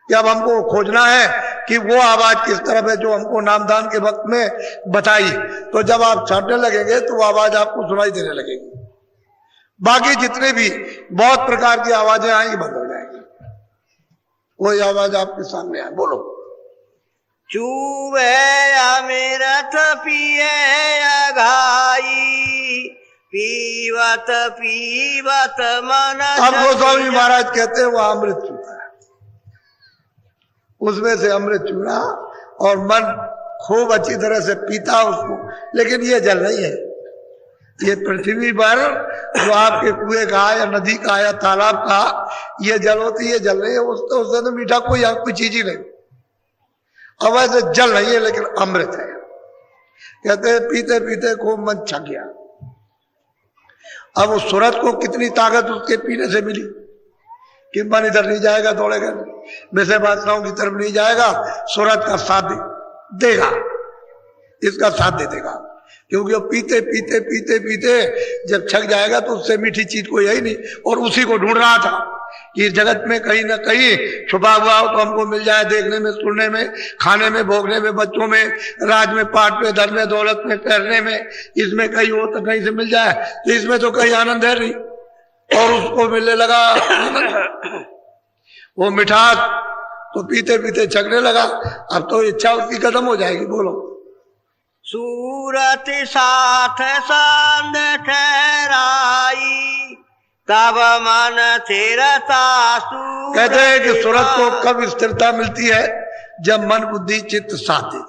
जब हमको खोजना है कि वो आवाज किस तरफ है जो हमको नामदान के वक्त में बताई, तो जब आप छांटने लगेंगे तो वो आवाज आपको सुनाई देने लगेगी। बाकी जितने भी बहुत प्रकार की आवाजें आएंगी बंद हो जाएंगी, वही आवाज आपके सामने है। बोलो। चूवे अमृत पिए घाई, पीवत पीवत मन। अब गोस्वामी महाराज कहते हैं वो अमृत चूता है, उसमें से अमृत चूरा और मन खूब अच्छी तरह से पीता उसको। लेकिन ये जल नहीं है, ये पृथ्वी पर जो आपके कुएं का या नदी का या तालाब का ये जल होती है, जल नहीं है। उससे तो मीठा कोई चीज ही नहीं। अब ऐसे जल नहीं है लेकिन अमृत है। कहते हैं पीते पीते खूब मन छक गया। अब उस सूरत को कितनी ताकत उसके पीने से मिली कि मन इधर नहीं जाएगा, दौड़ेगा, वैसे बादशाहों की तरफ नहीं जाएगा, सूरत का साथ देगा, इसका साथ दे देगा। क्योंकि वो पीते पीते पीते पीते जब छक जाएगा तो उससे मीठी चीज कोई है ही नहीं। और उसी को ढूंढ रहा था कि जगत में कहीं ना कहीं छुपा हुआ हो तो हमको मिल जाए, देखने में, सुनने में, खाने में, भोगने में, बच्चों में, राज में, पाठ में, धन में, दौलत में, ठहरने में, इसमें कहीं हो तो कहीं से मिल जाए। तो इसमें तो कहीं आनंद है नहीं, और उसको मिलने लगा वो मिठास, तो पीते पीते छकने लगा। अब तो इच्छा उसकी खत्म हो जाएगी। बोलो। सूरत साथ सांद ठहराई, तब मन स्थिरता। कहते हैं कि सूरत को कब स्थिरता मिलती है? जब मन बुद्धि चित्त साथ दे।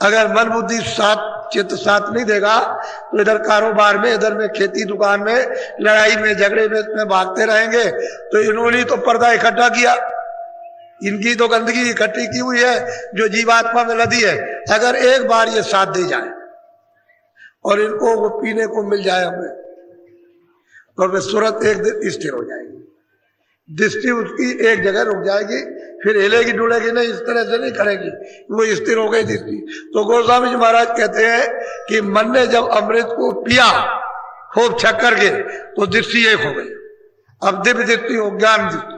अगर मन बुद्धि साथ चित्त साथ नहीं देगा तो इधर कारोबार में, इधर में खेती दुकान में, लड़ाई में, झगड़े में इसमें भागते रहेंगे। तो इन्होंने तो पर्दा इकट्ठा किया, इनकी तो गंदगी इकट्ठी की हुई है जो जीवात्मा में लदी है। अगर एक बार ये साथ दे जाए और इनको वो पीने को मिल जाए हमें, तो वे सूरत एक दिन स्थिर हो जाएगी, दृष्टि उसकी एक जगह रुक जाएगी, फिर हिलेगी डुलेगी नहीं, इस तरह से नहीं करेगी, वो स्थिर हो गई दृष्टि। तो गोस्वामी जी महाराज कहते हैं कि मन ने जब अमृत को पिया खूब छक करके तो दृष्टि एक हो गई। अब दिव्य दृष्टि हो, ज्ञान दृष्टि,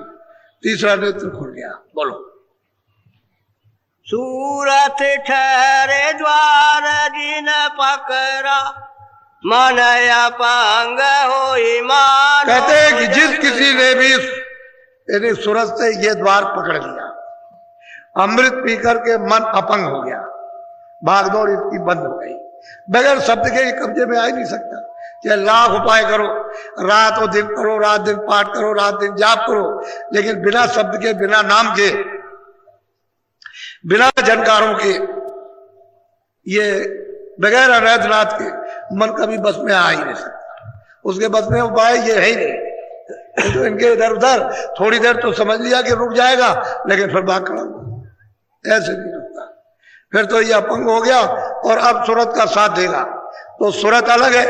तीसरा नेत्र खुल गया। बोलो। सूरत ठहरे द्वार जिन पकड़ा, मन अपंग हो ईमान। कहते हैं कि जिस किसी ने भी यानी सूरत से ये द्वार पकड़ लिया, अमृत पी करके मन अपंग हो गया, भागदौड़ इसकी बंद हो गई, बगैर शब्द के कब्जे में आ ही नहीं सकता। चाहे लाख उपाय करो, रात और दिन करो, रात दिन पाठ करो, रात दिन जाप करो, लेकिन बिना शब्द के, बिना नाम के, बिना झनकारों के, ये बगैर अनैधनाथ के मन कभी बस में आ ही नहीं सकता, उसके बस में उपाय ये है ही नहीं। तो इनके इधर उधर थोड़ी देर तो समझ लिया कि रुक जाएगा, लेकिन फिर भाग खड़ा हुआ, ऐसे नहीं रुकता। फिर तो ये अपंग हो गया और अब सूरत का साथ देगा। तो सूरत अलग है,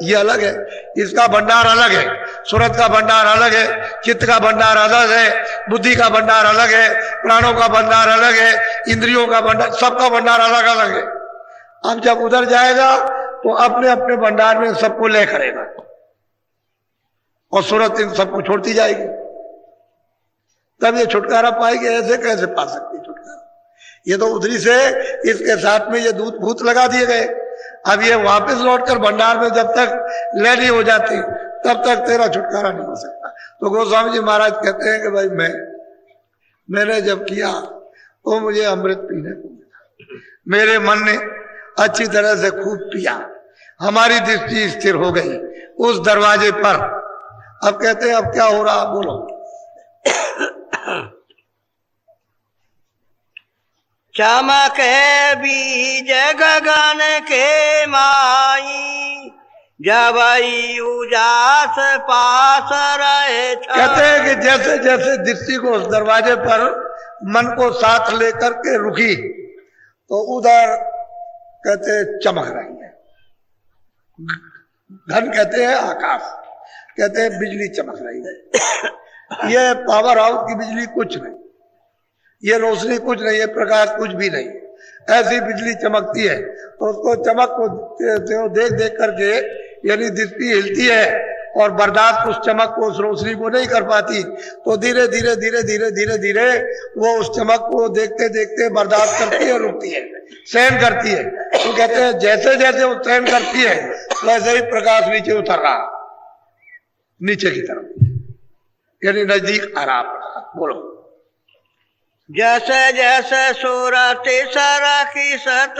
ये अलग है, इसका भंडार अलग है, सूरत का भंडार अलग है, चित्त का भंडार अलग है, बुद्धि का भंडार अलग है, प्राणों का भंडार अलग है, इंद्रियों का भंडार, सबका भंडार अलग अलग है। अब जब उधर जाएगा तो अपने अपने भंडार में सबको ले करेगा और सूरत इन सबको छोड़ती जाएगी, तब ये छुटकारा पाएगी। ऐसे कैसे पा सकती छुटकारा? ये तो उधरी से इसके साथ में ये दूत भूत लगा दिए गए। अब ये वापस लौटकर भंडार में जब तक ले नहीं हो जाती तब तक तेरा छुटकारा नहीं हो सकता। तो गोस्वामी जी महाराज कहते हैं कि भाई मैंने जब किया तो मुझे अमृत पीने को मिला, मेरे मन ने अच्छी तरह से खूब पिया, हमारी दृष्टि स्थिर हो गई उस दरवाजे पर। अब कहते हैं अब क्या हो रहा, बोलो। चमके बीज गगन के माई, जब उजास पास रहे। कहते हैं कि जैसे जैसे दृष्टि को उस दरवाजे पर मन को साथ लेकर के रुकी तो उधर कहते हैं चमक रही है। घन कहते हैं आकाश, कहते हैं बिजली चमक रही है। ये पावर हाउस की बिजली कुछ नहीं, ये रोशनी कुछ नहीं, ये प्रकाश कुछ भी नहीं, ऐसी बिजली चमकती है। तो उसको चमक को देख देख करके यानी दृष्टि हिलती है और बर्दाश्त उस चमक को, उस रोशनी को नहीं कर पाती। तो धीरे धीरे धीरे धीरे धीरे धीरे वो उस चमक को देखते देखते बर्दाश्त करती है, रुकती है, सहन करती है। तो कहते हैं जैसे जैसे वो सहन करती है वैसे ही प्रकाश नीचे उतर रहा, नीचे की तरफ, यानी नजदीक आ रहा। बोलो। जैसे जैसे सूरत सरखी सत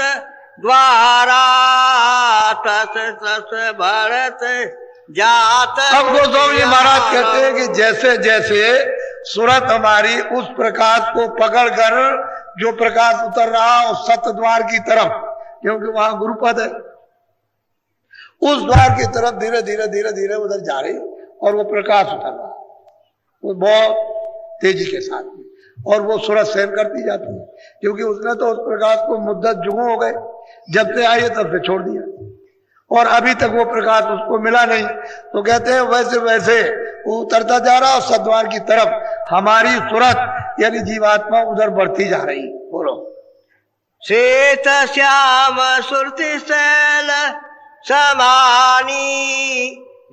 द्वारा, तस तस भरत जात। अब गोस्वामी महाराज कहते हैं कि जैसे जैसे सूरत हमारी उस प्रकाश को पकड़कर जो प्रकाश उतर रहा उस सत द्वार की तरफ, क्योंकि वहां गुरुपद है, उस द्वार की तरफ धीरे धीरे धीरे धीरे उधर जा रही और वो प्रकाश उतर रहा, वो बहुत तेजी के साथ में, और वो सूरत सहन करती जाती है, क्योंकि उसने तो उस प्रकाश को मुद्दत जुगों हो गए, जब से आई है तब से छोड़ दिया और अभी तक वो प्रकाश उसको मिला नहीं। तो कहते हैं वैसे वैसे वो उतरता जा रहा और सद्वार की तरफ हमारी सूरत यानी जीवात्मा उधर बढ़ती जा रही। बोलो। श्वेत श्याम सुरति शैल समानी,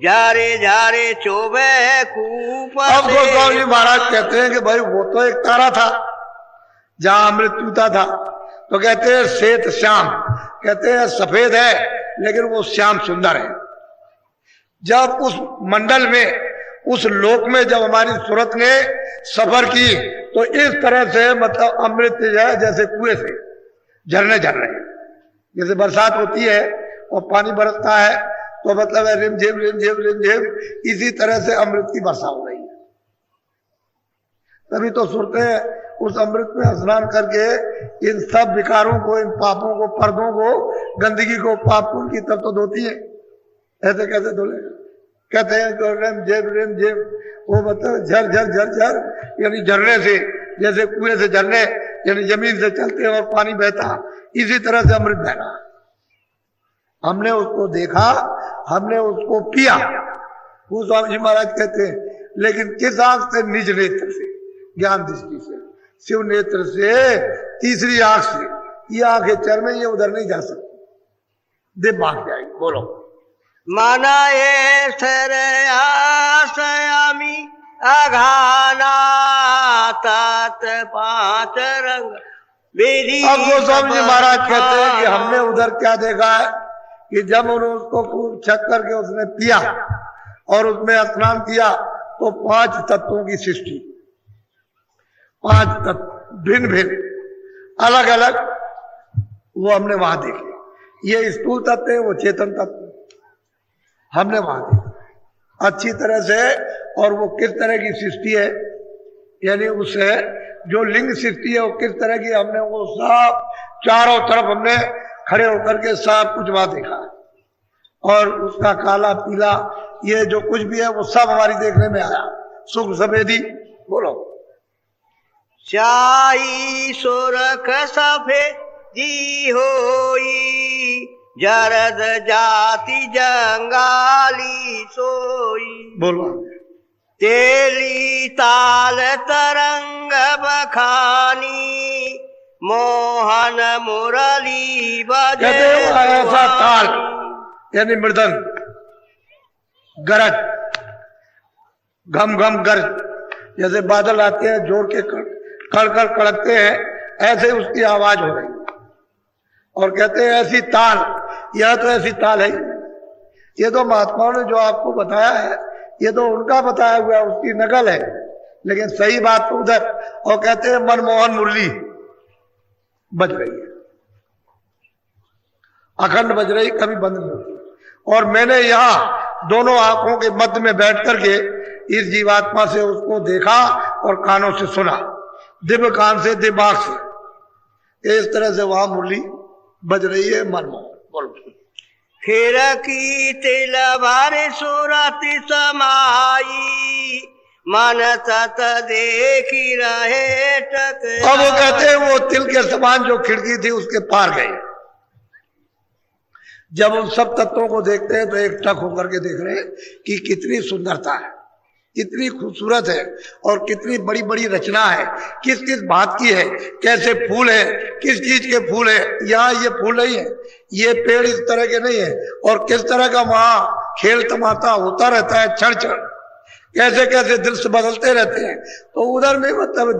झारे झारे चोबे कूप। अब गोस्वामी महाराज कहते हैं कि भाई वो तो एक तारा था जहां अमृत पीता था, तो कहते हैं श्वेत श्याम, कहते हैं सफेद है लेकिन वो श्याम सुंदर है। जब उस मंडल में, उस लोक में जब हमारी सूरत ने सफर की तो इस तरह से मतलब अमृत है जैसे कुएं से झरने झर रहे हैं, जैसे बरसात होती है और पानी बरसता है तो मतलब है रिमझिम रिमझिम रिमझिम, इसी तरह से अमृत की वर्षा हो रही है। तभी तो सूरतें उस अमृत में स्नान करके इन सब विकारों को, इन पापों को, पर्दों को, गंदगी को, पापों की तब तो धोती है। ऐसे कैसे धोले? कहते हैं तो रेम जेब वो मतलब झर झर झर झर यानी झरने से, जैसे कुएं से झरने यानी जमीन से चलते और पानी बहता, इसी तरह से अमृत बह रहा। हमने उसको देखा, हमने उसको पिया। वो स्वामी जी महाराज कहते हैं, लेकिन किस आंख से? निज नेत्र से, ज्ञान दृष्टि से, शिव नेत्र से, तीसरी आंख से। ये आंखें चर में, ये उधर नहीं जा सकती, देव भाग जाएगी। बोलो। माना ये आसयामी अघाना तात पांच रंग विधि। अब गोस्वामी जी महाराज कहते हैं कि हमने उधर क्या देखा है कि जब उन्होंने उसको खूब छक करके उसने पिया और उसमें स्नान किया तो 5 तत्वों की सृष्टि, 5 तत्व भिन्न भिन्न अलग अलग वो हमने वहां देखे। ये स्थूल तत्व है, वो चेतन तत्व हमने वहां देखा अच्छी तरह से। और वो किस तरह की सृष्टि है, यानी उससे जो लिंग सृष्टि है वो किस तरह की, हमने वो सब चारों तरफ हमने खड़े होकर के सब कुछ वहां देखा। और उसका काला पीला ये जो कुछ भी है वो सब हमारी देखने में आया। सुख सफेदी बोलो। शाही सुरख सफेदी होई, जरद जाति जंगाली सोई। बोलो। तेली ताल तरंग बखानी, मोहन मुरली बजे। कहते हैं ऐसा ताल यानी मृदंग, गरज, घम घम गरज, जैसे बादल आते हैं जोर के कड़कड़ कड़कते हैं, ऐसे उसकी आवाज हो रही है। और कहते हैं ऐसी ताल, यह तो ऐसी ताल है। ये तो महात्माओं ने जो आपको बताया है ये तो उनका बताया हुआ उसकी नकल है, लेकिन सही बात तो उधर। और कहते हैं मनमोहन मुरली बज रही है, अखंड बज रही, कभी बंद नहीं होती। और मैंने यहाँ दोनों आंखों के मध्य में बैठ करके इस जीवात्मा से उसको देखा और कानों से सुना, दिव्य कान से, दिमाग से, इस तरह से वहां मुरली बज रही है मनमोहन। बोलो। खिड़की तिल भर सूरत समाई, मन तत देखी रहे टक। अब वो कहते हैं वो तिल के समान जो खिड़की थी उसके पार गए। जब उन सब तत्वों को देखते हैं तो एक टक होकर के देख रहे हैं कि कितनी सुंदरता है, कितनी खूबसूरत है और कितनी बड़ी बड़ी रचना है, किस किस बात की है, कैसे फूल है, किस चीज के फूल है। यहाँ ये फूल नहीं है, ये पेड़ इस तरह के नहीं है, और किस तरह का वहां खेल तमाशा होता रहता है, क्षण क्षण कैसे कैसे दृश्य बदलते रहते हैं। तो उधर में मतलब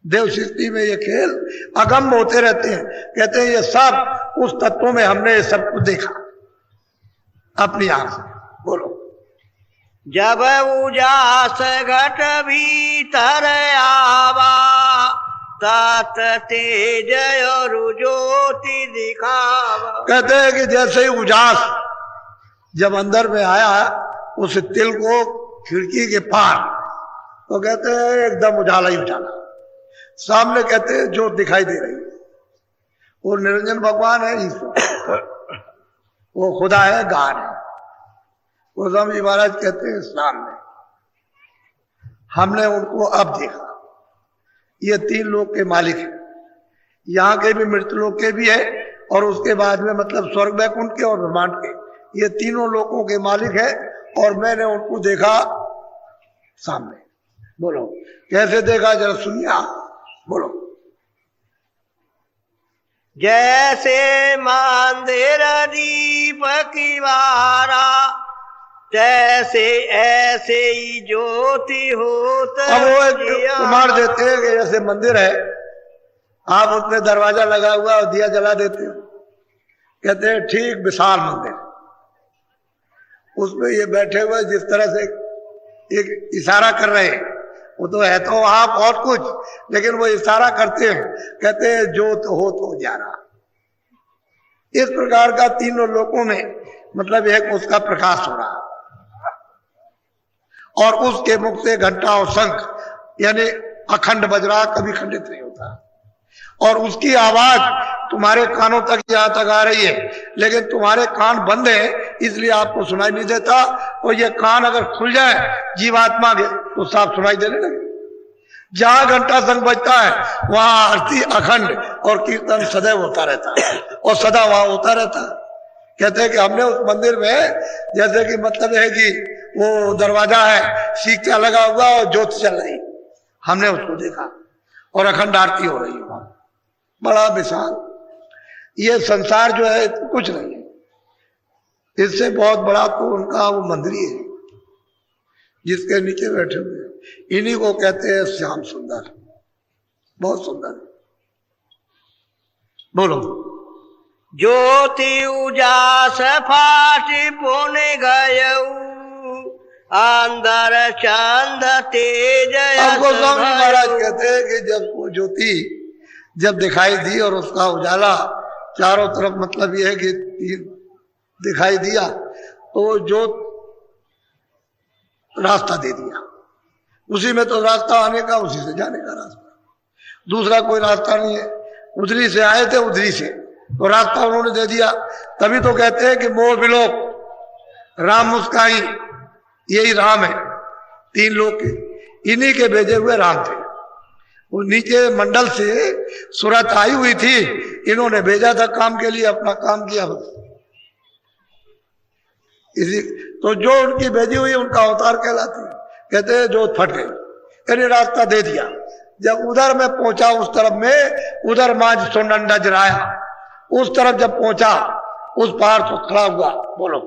देव सृष्टि में ये खेल अगम्य होते रहते हैं। कहते हैं ये सब उस तत्वों में हमने ये सब कुछ देखा अपनी आंख से। बोलो। जब उजास घट भीतर आवा, तात तेज और ज्योति दिखावा। कहते हैं कि जैसे ही उजास जब अंदर में आया उस तिल को खिड़की के पार, तो कहते हैं एकदम उजाला ही उजाला। सामने कहते हैं ज्योत दिखाई दे रही है। वो निरंजन भगवान है, ईश्वर, वो खुदा है, गान है। गोस्वामी जी महाराज कहते हैं सामने हमने उनको अब देखा। ये 3 लोक के मालिक है, यहाँ के भी, मृत लोक के भी है, और उसके बाद में मतलब स्वर्ग वैकुंठ के और ब्रह्मांड के, ये तीनों लोकों के मालिक है। और मैंने उनको देखा सामने। बोलो कैसे देखा, जरा सुनिए आप। बोलो। जैसे मंदिर दीप की बारा, तैसे ऐसे ही ज्योति होत। अब वो एक प्रमाण देते हैं कि जैसे मंदिर है, आप उसमें दरवाजा लगा हुआ और दिया जला देते हो। कहते हैं ठीक विशाल मंदिर, उसमें ये बैठे हुए जिस तरह से एक इशारा कर रहे हैं, वो तो है तो आप और कुछ, लेकिन वो इशारा करते हैं। कहते हैं ज्योत हो तो जा रहा। इस प्रकार का तीनों लोकों में मतलब एक उसका प्रकाश हो रहा, और उसके मुख से घंटा और शंख यानी अखंड बज रहा, कभी खंडित नहीं होता। और उसकी आवाज तुम्हारे कानों तक यहाँ तक आ रही है, लेकिन तुम्हारे कान बंद है इसलिए आपको सुनाई नहीं देता। और ये कान अगर खुल जाए जीवात्मा के तो साफ सुनाई देने लगे। जहां घंटा शंख बजता है वहां आरती अखंड और कीर्तन सदैव होता रहता है, और सदा वहां होता रहता है। कहते हैं कि हमने उस मंदिर में, जैसे कि मतलब है कि वो दरवाजा है, सीखा लगा हुआ और ज्योत चल रही, हमने उसको देखा और अखंड आरती हो रही है वहां। बड़ा विशाल ये संसार जो है कुछ नहीं है, इससे बहुत बड़ा तो उनका वो मंदिर ही है जिसके नीचे बैठे हुए हैं। इन्हीं को कहते हैं श्याम सुंदर, बहुत सुंदर। बोलो। ज्योति उजास फाट पुन गयऊ, अंदर चंद तेज। अब गोस्वामी महाराज कहते हैं कि जब वो ज्योति जब दिखाई दी और उसका उजाला चारों तरफ मतलब ये है कि दिखाई दिया, तो जो रास्ता दे दिया, उसी में तो रास्ता आने का, उसी से जाने का रास्ता, दूसरा कोई रास्ता नहीं है। उधरी से आए थे, उधरी से तो रास्ता उन्होंने दे दिया। तभी तो कहते हैं कि मोह विलोक राम मुस्काई, यही राम है। 3 लोग के, इन्हीं के भेजे हुए राम थे। वो नीचे मंडल से सूरत आई हुई थी, इन्होंने भेजा था काम के लिए, अपना काम किया बस। इसी तो जो उनकी भेजी हुई उनका अवतार कहलाती। कहते हैं जो फट गई, यानी रास्ता दे दिया। जब उधर मैं पहुंचा उस तरफ में, उधर माज सोनंडा जराया, उस तरफ जब पहुंचा उस पार तो खड़ा हुआ। बोलो।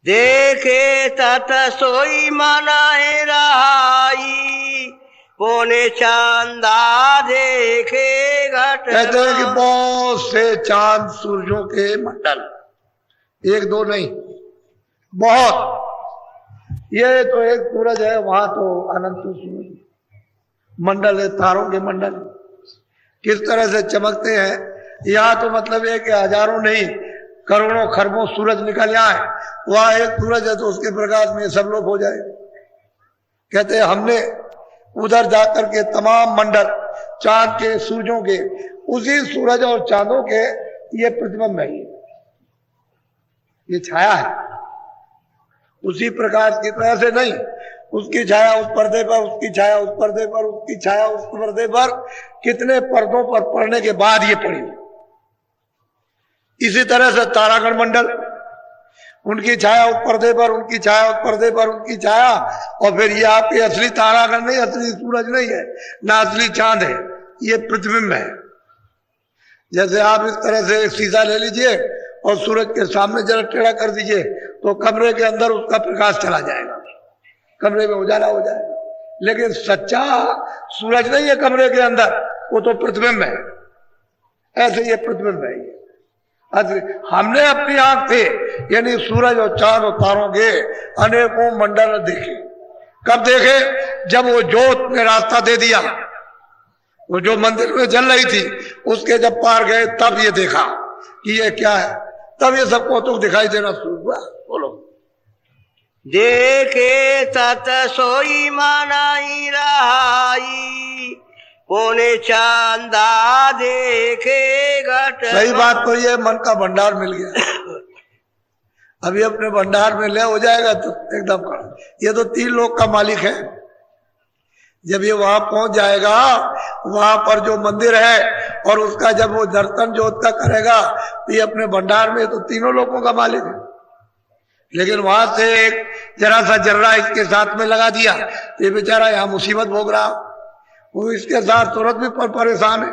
देखे तत सोई मनाए रहाई, पोने चांदा देखे घट। कहते हैं कि बहुत से चांद सूरजों के मंडल, 1 2 नहीं, बहुत। ये तो एक सूरज है, वहां तो अनंत सूरज मंडल है, तारों के मंडल किस तरह से चमकते हैं। यहाँ तो मतलब है कि हजारों नहीं करोड़ों खरबों सूरज निकल आए, वहां एक सूरज है तो उसके प्रकाश में सब लोग हो जाए। कहते हैं हमने उधर जाकर के तमाम मंडल चांद के सूरजों के, उसी सूरज और चांदों के ये प्रतिबिंब है, ये छाया है, उसी प्रकाश की तरह से नहीं। उसकी छाया उस पर्दे पर, उसकी छाया उस पर्दे पर, उसकी छाया उस पर्दे पर, कितने पर्दों पर पड़ने के बाद ये पड़ी। इसी तरह से तारागण मंडल, उनकी छाया उस पर्दे पर, उनकी छाया उस पर्दे पर, उनकी छाया, और फिर ये आपके असली तारागण नहीं, असली सूरज नहीं है, ना असली चांद है, ये प्रतिबिंब है। जैसे आप इस तरह से एक शीशा ले लीजिए और सूरज के सामने जरा टेढ़ा कर दीजिए तो कमरे के अंदर उसका प्रकाश चला जाएगा, कमरे में उजाला हो जाएगा। लेकिन सच्चा सूरज नहीं है कमरे के अंदर, वो तो प्रतिबिंब है। ऐसे ये प्रतिबिंब है। हमने अपनी आंख से यानी सूरज और चांद और तारों के अनेकों मंडल देखे। कब देखे? जब वो जोत ने रास्ता दे दिया, वो जो मंदिर में जल रही थी उसके जब पार गए तब ये देखा कि ये क्या है। तब ये सबको तो दिखाई देना शुरू हुआ। बोलो। देखे तत सोई मनाई रहाई, पोने चांदा देखे घट। सही बात तो ये मन का भंडार मिल गया। अभी अपने भंडार में ले हो जाएगा तो एकदम खड़ा। ये तो 3 लोग का मालिक है। जब ये वहां पहुंच जाएगा, वहां पर जो मंदिर है और उसका जब वो दर्शन जोत का करेगा तो ये अपने भंडार में तो 3 लोगों का मालिक है। लेकिन वहां से एक जरा सा जर्रा इसके साथ में लगा दिया, ये बेचारा यहाँ मुसीबत भोग रहा, वो इसके साथ तुरंत भी परेशान है।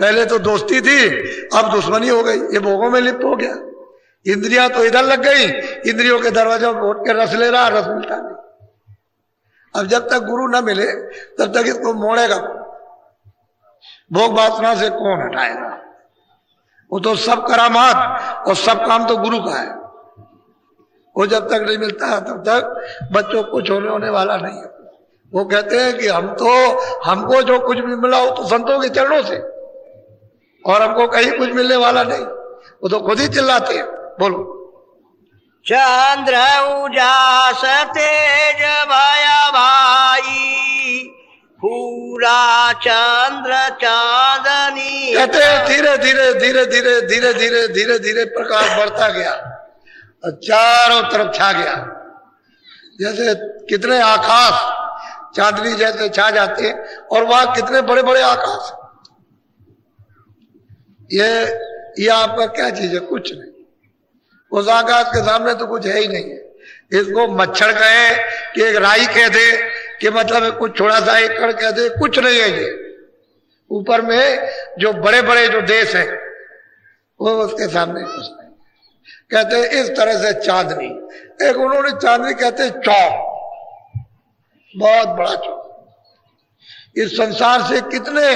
पहले तो दोस्ती थी, अब दुश्मनी हो गई, ये भोगों में लिप्त हो गया। इंद्रियां तो इधर लग गई, इंद्रियों के दरवाजों पर उठ के रस ले रहा, रस मिलता नहीं। अब जब तक गुरु न मिले तब तक इसको मोड़ेगा भोग वासना से कौन हटाएगा। वो तो सब करामात और सब काम तो गुरु का है। वो जब तक नहीं मिलता तब तक बच्चों को छोड़ने होने वाला नहीं है। वो कहते हैं कि हमको जो कुछ भी मिला वो तो संतों के चरणों से, और हमको कहीं कुछ मिलने वाला नहीं। वो तो खुद ही चिल्लाते हैं। बोलो। चंद्र उजास तेज भया भाई, पूरा चंद्र चांदनी। कहते हैं धीरे धीरे धीरे धीरे धीरे धीरे धीरे धीरे प्रकाश बढ़ता गया और चारों तरफ छा गया। जैसे कितने आकाश चांदनी जैसे छा जाते हैं, और वहां कितने बड़े बड़े आकाश। ये आपका क्या चीज है? कुछ नहीं। उस आकाश के सामने तो कुछ है ही नहीं है। इसको मच्छर कहे कि एक राई कह दे कि मतलब कुछ थोड़ा सा एकड़ कह दे, कुछ नहीं है ये। ऊपर में जो बड़े बड़े जो देश है वो उसके सामने कुछ नहीं। कहते हैं इस तरह से चांदनी, एक उन्होंने चांदनी कहते हैं चौक, बहुत बड़ा चौक। इस संसार से कितने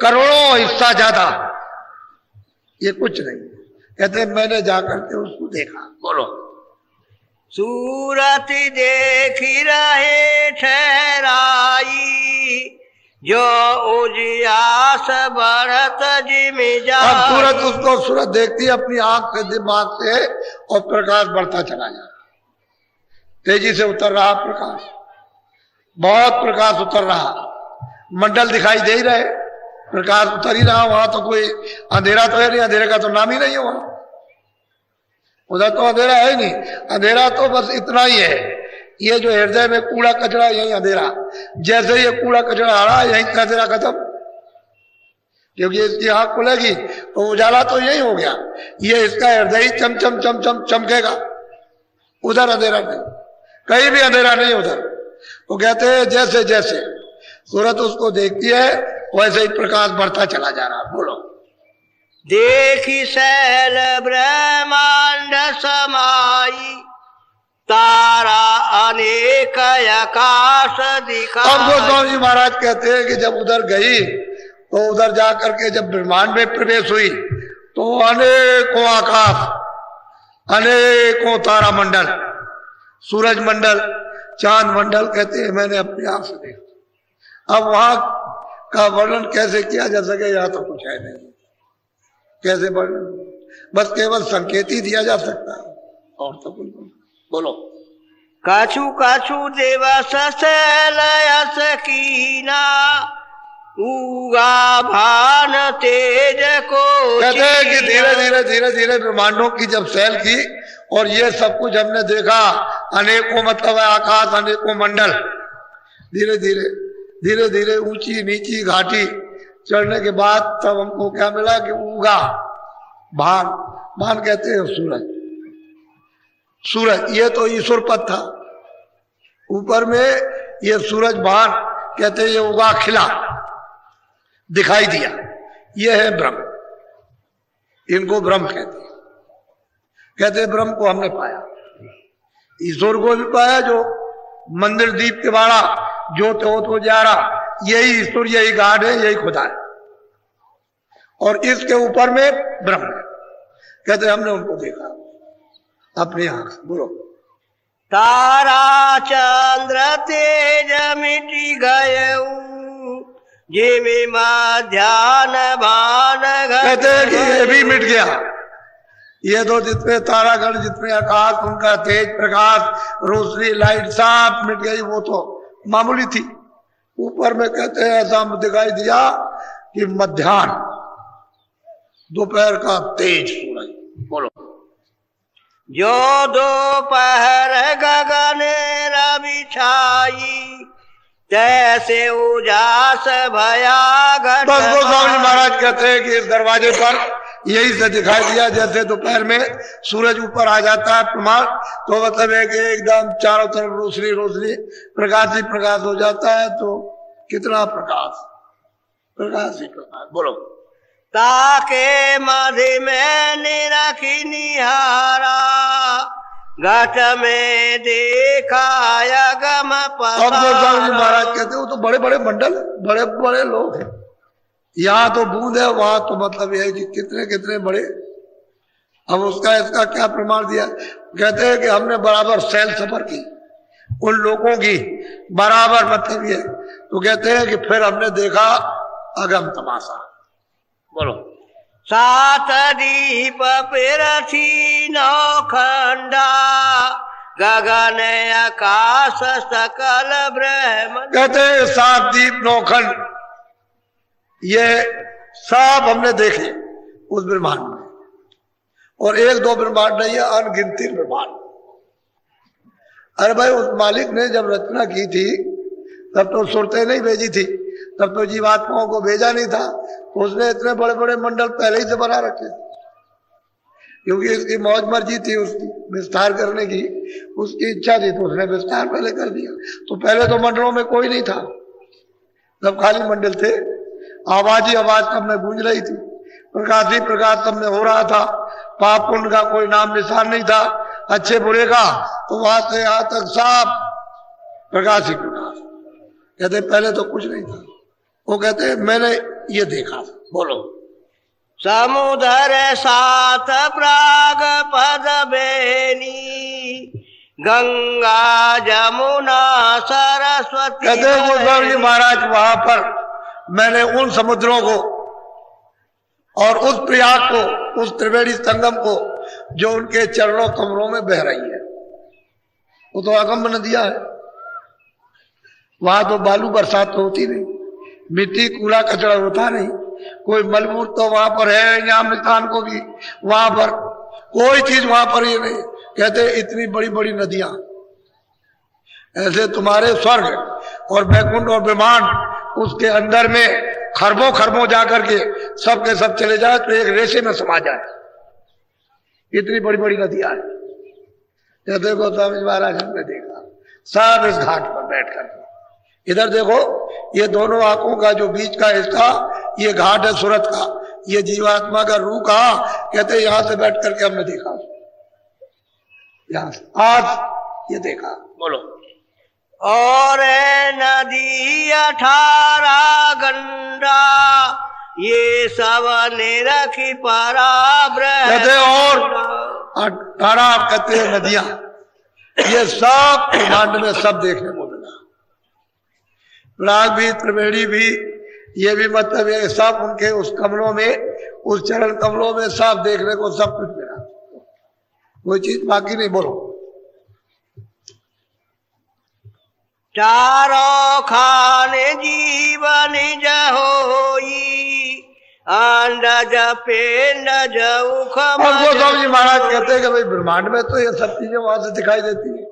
करोड़ों हिस्सा ज्यादा, ये कुछ नहीं। कहते मैंने जाकर के उसको देखा। बोलो। सूरत देखी रहे ठहराई, जो उजियास बढ़त जिमि जाई। अब सूरत उसको सूरत देखती है अपनी आंख से, दिमाग से, और प्रकाश बढ़ता चला जा रहा, तेजी से उतर रहा प्रकाश, बहुत प्रकाश उतर रहा। मंडल दिखाई दे ही रहे, प्रकाश उतर ही रहा, वहां तो कोई अंधेरा तो है नहीं, अंधेरे का तो नाम ही नहीं है वहां, उधर तो अंधेरा है ही नहीं। अंधेरा तो बस इतना ही है, ये जो हृदय में कूड़ा कचरा यही अंधेरा, जैसे ये कूड़ा कचरा आ रहा है यही अंधेरा खत्म, क्योंकि इसकी आंख खुलेगी तो उजाला तो यही हो गया, ये इसका हृदय ही चम चम चम चम चमकेगा, उधर अंधेरा नहीं, कहीं भी अंधेरा नहीं उधर। वो कहते हैं जैसे जैसे सूरत उसको देखती है वैसे ही प्रकाश बढ़ता चला जा रहा। बोलो। देखी शैल ब्रह्मांड समाई, तारा अनेक आकाश दिखा। अब गोस्वामी जी महाराज कहते हैं कि जब उधर गई तो उधर जाकर के जब ब्रह्मांड में प्रवेश हुई तो अनेकों आकाश, अनेकों तारा मंडल, सूरज मंडल, चांद मंडल, कहते हैं मैंने अपनी आंख से देखा। अब वहां का वर्णन कैसे किया जा सके, यहाँ तो कुछ है नहीं, कैसे वर्णन, बस केवल संकेत ही दिया जा सकता है, और तो कुछ नहीं। बोलो। काछु काछु दिवस लयस कीना, उगा भान तेज को। कहते हैं कि धीरे धीरे धीरे धीरे ब्रह्मांडों की जब सैल की और ये सब कुछ हमने देखा, अनेकों मतलब है आकाश, अनेकों मंडल, धीरे धीरे धीरे धीरे ऊंची नीची घाटी चढ़ने के बाद तब हमको क्या मिला कि उगा भान, भान कहते हैं सूरज, सूरज ये तो ईश्वर पद था, ऊपर में ये सूरज भान कहते हैं ये उगा खिला दिखाई दिया, ये है ब्रह्म, इनको ब्रह्म कहते हैं। कहते हैं ब्रह्म को हमने पाया, ईश्वर को भी पाया, जो मंदिर दीप के बाड़ा ज्योत हो जा रहा, यही ईश्वर, यही गाड है, यही खुदा है, और इसके ऊपर में ब्रह्म है। कहते हमने उनको देखा अपनी आंख से। बोलो। तारा चंद्र तेज मिटी गए, जिमी ध्यान भान। कहते हैं कि ये भी मिट गया, ये तो जितने तारागण, जितने आकाश, उनका तेज प्रकाश, रोशनी, लाइट सब मिट गई, वो तो मामूली थी। ऊपर में कहते हैं ऐसा दिखाई दिया कि मध्याह्न, दोपहर का तेज सूरज। बोलो। जो दोपहर गगन रवि छाई, तैसे उजास भया घट। बस गोस्वामी महाराज कहते हैं कि इस दरवाजे पर यही से दिखाई दिया, जैसे दोपहर में सूरज ऊपर आ जाता है प्रमाण, तो मतलब है कि एकदम चारों तरफ रोशनी रोशनी, प्रकाश ही प्रकाश हो जाता है। तो कितना प्रकाश, प्रकाश ही प्रकाश। बोलो। ताके मधि में निरखी निहारा, घट में देखा गम। अब गोस्वामी जी महाराज कहते हो तो बड़े बड़े मंडल, बड़े बड़े लोग हैं, यहाँ तो बूंद है, वहां तो मतलब यह है कि कितने कितने बड़े। अब उसका इसका क्या प्रमाण दिया, कहते हैं कि हमने बराबर सैल सफर की उन लोगों की, बराबर मतलब ये, तो कहते हैं कि फिर हमने देखा अगम तमाशा। बोलो। सात दीप पिरथी नौखंडा, गगन आकाश सकल ब्रह्म। कहते हैं सात दीप नौखंड, ये सब हमने देखे उस ब्रह्मांड में, और एक दो ब्रह्मांड नहीं है, अनगिनती ब्रह्मांड। अरे भाई उस मालिक ने जब रचना की थी तब तो सुरतें नहीं भेजी थी, तब तो जीवात्माओं को भेजा नहीं था, तो उसने इतने बड़े बड़े मंडल पहले ही से बना रखे थे, क्योंकि इसकी मौज मर्जी थी उसकी विस्तार करने की, उसकी इच्छा थी, तो उसने विस्तार पहले कर दिया। तो पहले तो मंडलों में कोई नहीं था, तब खाली मंडल थे, आवाज ही आवाज सब में गूंज रही थी, प्रकाश ही प्रकाश सब में हो रहा था, पाप पुण्य का कोई नाम निशान नहीं था, अच्छे बुरे का, तो वहां से यहां तक सब प्रकाश ही प्रकाश। कहते पहले तो कुछ नहीं था, वो कहते मैंने ये देखा। बोलो। समुद्र सात प्राग पद बेनी, गंगा जमुना सरस्वती। कहते गोस्वामी महाराज वहां पर मैंने उन समुद्रों को और उस प्रयाग को, उस त्रिवेणी संगम को, जो उनके चरणों कमरों में बह रही है, वो तो अगम नदियां है, वहां तो बालू बरसात तो होती नहीं, मिट्टी कूड़ा कचरा होता नहीं, कोई मलमूर तो वहां पर है, यहाँ मिल्तान को भी वहां पर कोई चीज वहां पर ये नहीं। कहते इतनी बड़ी बड़ी नदियां, ऐसे तुम्हारे स्वर्ग और बैकुंठ और ब्रह्मांड उसके अंदर में खरबों खरबों जाकर के सब के सब चले जाए तो एक रेशे में समा जाए, इतनी बड़ी बड़ी नदियां हैं। कहते गोस्वामी महाराज हमने देखा सब इस घाट पर बैठ कर। इधर देखो ये दोनों आंखों का जो बीच का हिस्सा ये घाट है सूरत का, ये जीवात्मा का रूह कहा। कहते यहां से बैठ करके हमने देखा, यहां से आज ये देखा। बोलो। और नदी 18 गंगा ये सब ने रखी कहते और 18 कहते हैं नदियां, ये सब ब्रह्मांड में सब देखने को मिला। प्राग भी त्रिवेणी भी ये भी मतलब ये सब उनके उस कमलों में, उस चरण कमलों में सब देखने को सब कुछ मिला, कोई चीज बाकी नहीं। बोलो। चारों खाने जीवन जहोई अंडज पिंडज गोस्वामी जी महाराज कहते हैं कि भाई ब्रह्मांड में तो ये सब चीजें वहां से दिखाई देती है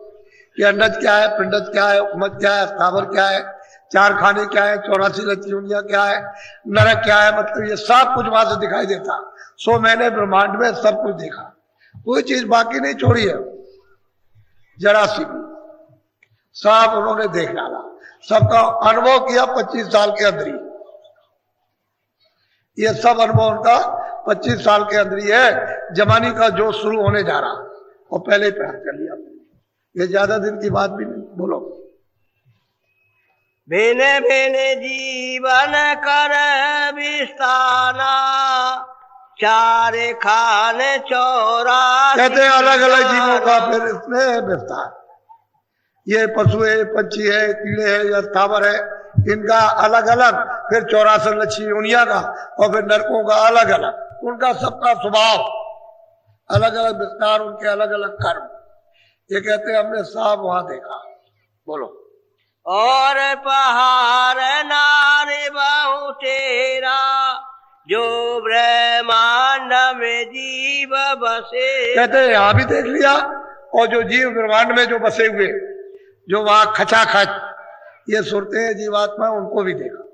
कि अंडज क्या है, पिंडज क्या है, उमज क्या है, स्थावर क्या है, चार खाने क्या है, 84 लक्ष्मियां क्या है, नरक क्या है, मतलब ये सब कुछ वहां से दिखाई देता। सो मैंने ब्रह्मांड में सब कुछ देखा, कोई चीज बाकी नहीं छोड़ी है, जरा सी भी सब उन्होंने देख डाला, सबका अनुभव किया 25 साल के अंदर ही। ये सब अनुभव उनका 25 साल के अंदर ही है। जमानी का जो शुरू होने जा रहा और पहले ही प्राप्त कर लिया, ये ज्यादा दिन की बात भी नहीं। बोलो। भेने भेने जीवन कर विस्ताना चारे खाने 84 कहते हैं अलग अलग जीवों का फिर इसमें विस्तार। ये पशु है, पंछी है, कीड़े है या स्थावर है, इनका अलग अलग, फिर 84 लक्ष्मी योनिया का और फिर नरकों का अलग अलग, उनका सबका स्वभाव अलग अलग विस्तार, उनके अलग अलग कर्म। ये कहते हैं हमने सब वहां देखा। बोलो। और पहाड़ नारे बहु तेरा जो ब्रह्मांड में जीव बसे। कहते हैं यहां भी देख लिया और जो जीव ब्रह्मांड में जो बसे हुए, जो वहां खचाखच ये सुरते हैं जीवात्मा, उनको भी देखा,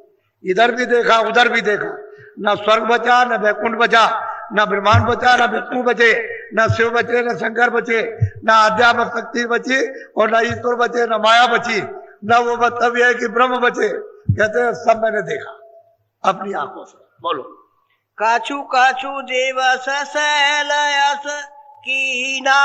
इधर भी देखा उधर भी देखा। ना स्वर्ग बचा, न बैकुंठ बचा, न ब्रह्मांड बचा, न विष्णु बचे, न शिव बचे, न शंकर बचे, न अध्यात्म शक्ति बची और न ईश्वर बचे, न माया बची, न वो मतलब है कि ब्रह्म बचे। कहते हैं सब मैंने देखा अपनी आंखों से। बोलो। काछु काछु देवस शैलयस कीना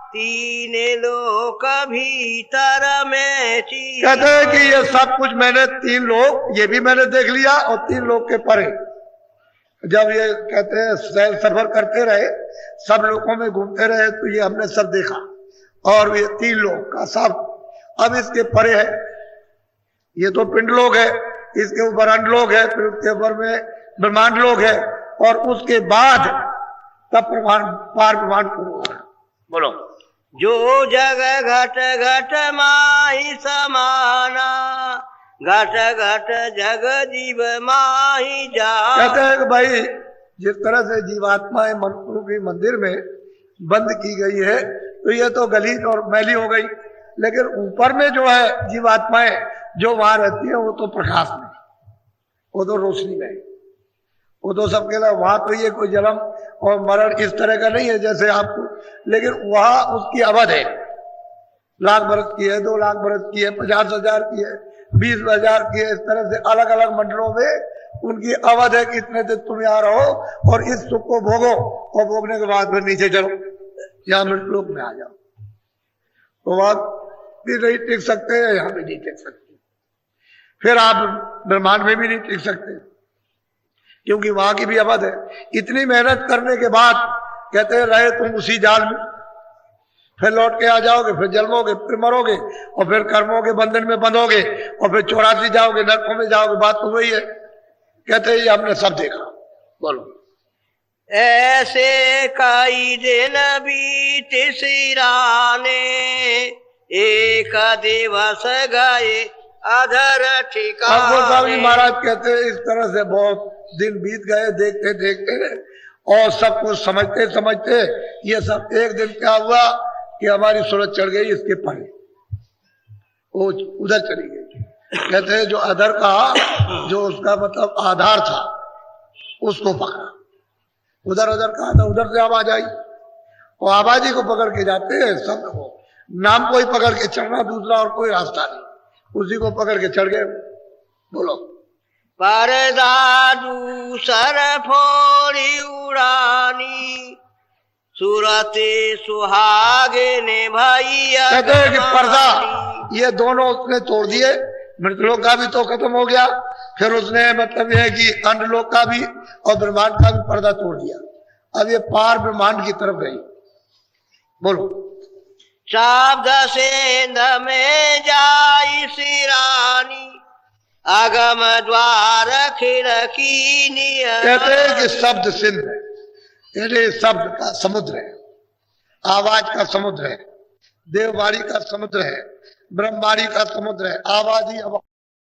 तीने लोक भीतर में। कहते हैं कि ये सब कुछ मैंने 3 लोग, ये भी मैंने देख लिया और 3 लोग के परे जब ये कहते हैं सैर सफर करते रहे, सब लोगों में घूमते रहे, तो ये हमने सब देखा। और ये 3 लोग का सब अब इसके परे है, ये तो पिंड लोग है, इसके ऊपर अंड लोग है, फिर उसके ऊपर में ब्रह्मांड लोग है और उसके बाद तब पार ब्रह्मांड पूर्ण होगा। बोलो। जो जग घट घट माही समाना घट घट जग जीव माही जा। कहते हैं कि भाई जिस तरह से जीवात्माएं मनुष्यों की मंदिर में बंद की गई है तो ये तो गलीच और मैली हो गई, लेकिन ऊपर में जो है जीवात्माएं जो वहां रहती है वो तो प्रकाश में, वो तो रोशनी में, वो तो सबके लिए वहां तो ये कोई जन्म और मरण इस तरह का नहीं है जैसे आपको, लेकिन वहां उसकी अवध है, 1 लाख बरस की है, 2 लाख बरस की है, 50,000 की है, 20,000 की है, इस तरह से अलग अलग मंडलों में उनकी अवध है कि इतने दिन तुम यहाँ रहो और इस सुख को भोगो और भोगने के बाद फिर नीचे चलो, यहाँ मृतलोक में आ जाओ। तो वहां भी नहीं टिक सकते, यहाँ भी नहीं टिक सकते, फिर आप ब्रह्मांड में भी नहीं टिक सकते क्योंकि वहां की भी अवध है। इतनी मेहनत करने के बाद कहते हैं रहे तुम उसी जाल में, फिर लौट के आ जाओगे, फिर जन्मोगे, फिर मरोगे और फिर कर्मों के बंधन में बंधोगे और फिर 84 जाओगे, नरकों में जाओगे। बात तो वही है। कहते हैं ये हमने सब देखा। बोलो। ऐसे कई दिन बीत सिराने एक दिवस गए अधर ठाकुर स्वामी ठिकाने। महाराज कहते हैं इस तरह से बहुत दिन बीत गए देखते देखते और सब कुछ समझते समझते ये सब एक दिन क्या हुआ कि हमारी सूरत चढ़ गई इसके परे, वो उधर चली गई। कहते हैं जो अधर का जो उसका मतलब आधार था उसको पकड़ा, उधर उधर कहा था, उधर से आवाज आई और आबादी को पकड़ के जाते हैं सब लोग, नाम को ही पकड़ के चढ़ना, दूसरा और कोई रास्ता नहीं, उसी को पकड़ के चढ़ गए। बोलो पर्दा दूसर फोड़ी उड़ानी, सूरते सुहागे ने भैया। कहते हैं कि पर्दा ये दोनों उसने तोड़ दिए, मृतलोक का भी तो खत्म हो गया, फिर उसने मतलब यह है कि अन्य लोक का भी और ब्रह्मांड का भी पर्दा तोड़ दिया। अब ये पार ब्रह्मांड की तरफ गई। बोलो शब्द सेंध में जाई सिरानी, आगम द्वार खिड़की नियम। कहते हैं कि शब्द सिंध है, यानी शब्द का समुद्र है, आवाज का समुद्र है, देववाणी का समुद्र है, ब्रह्मवाणी का समुद्र है, आवाज ही आवाज।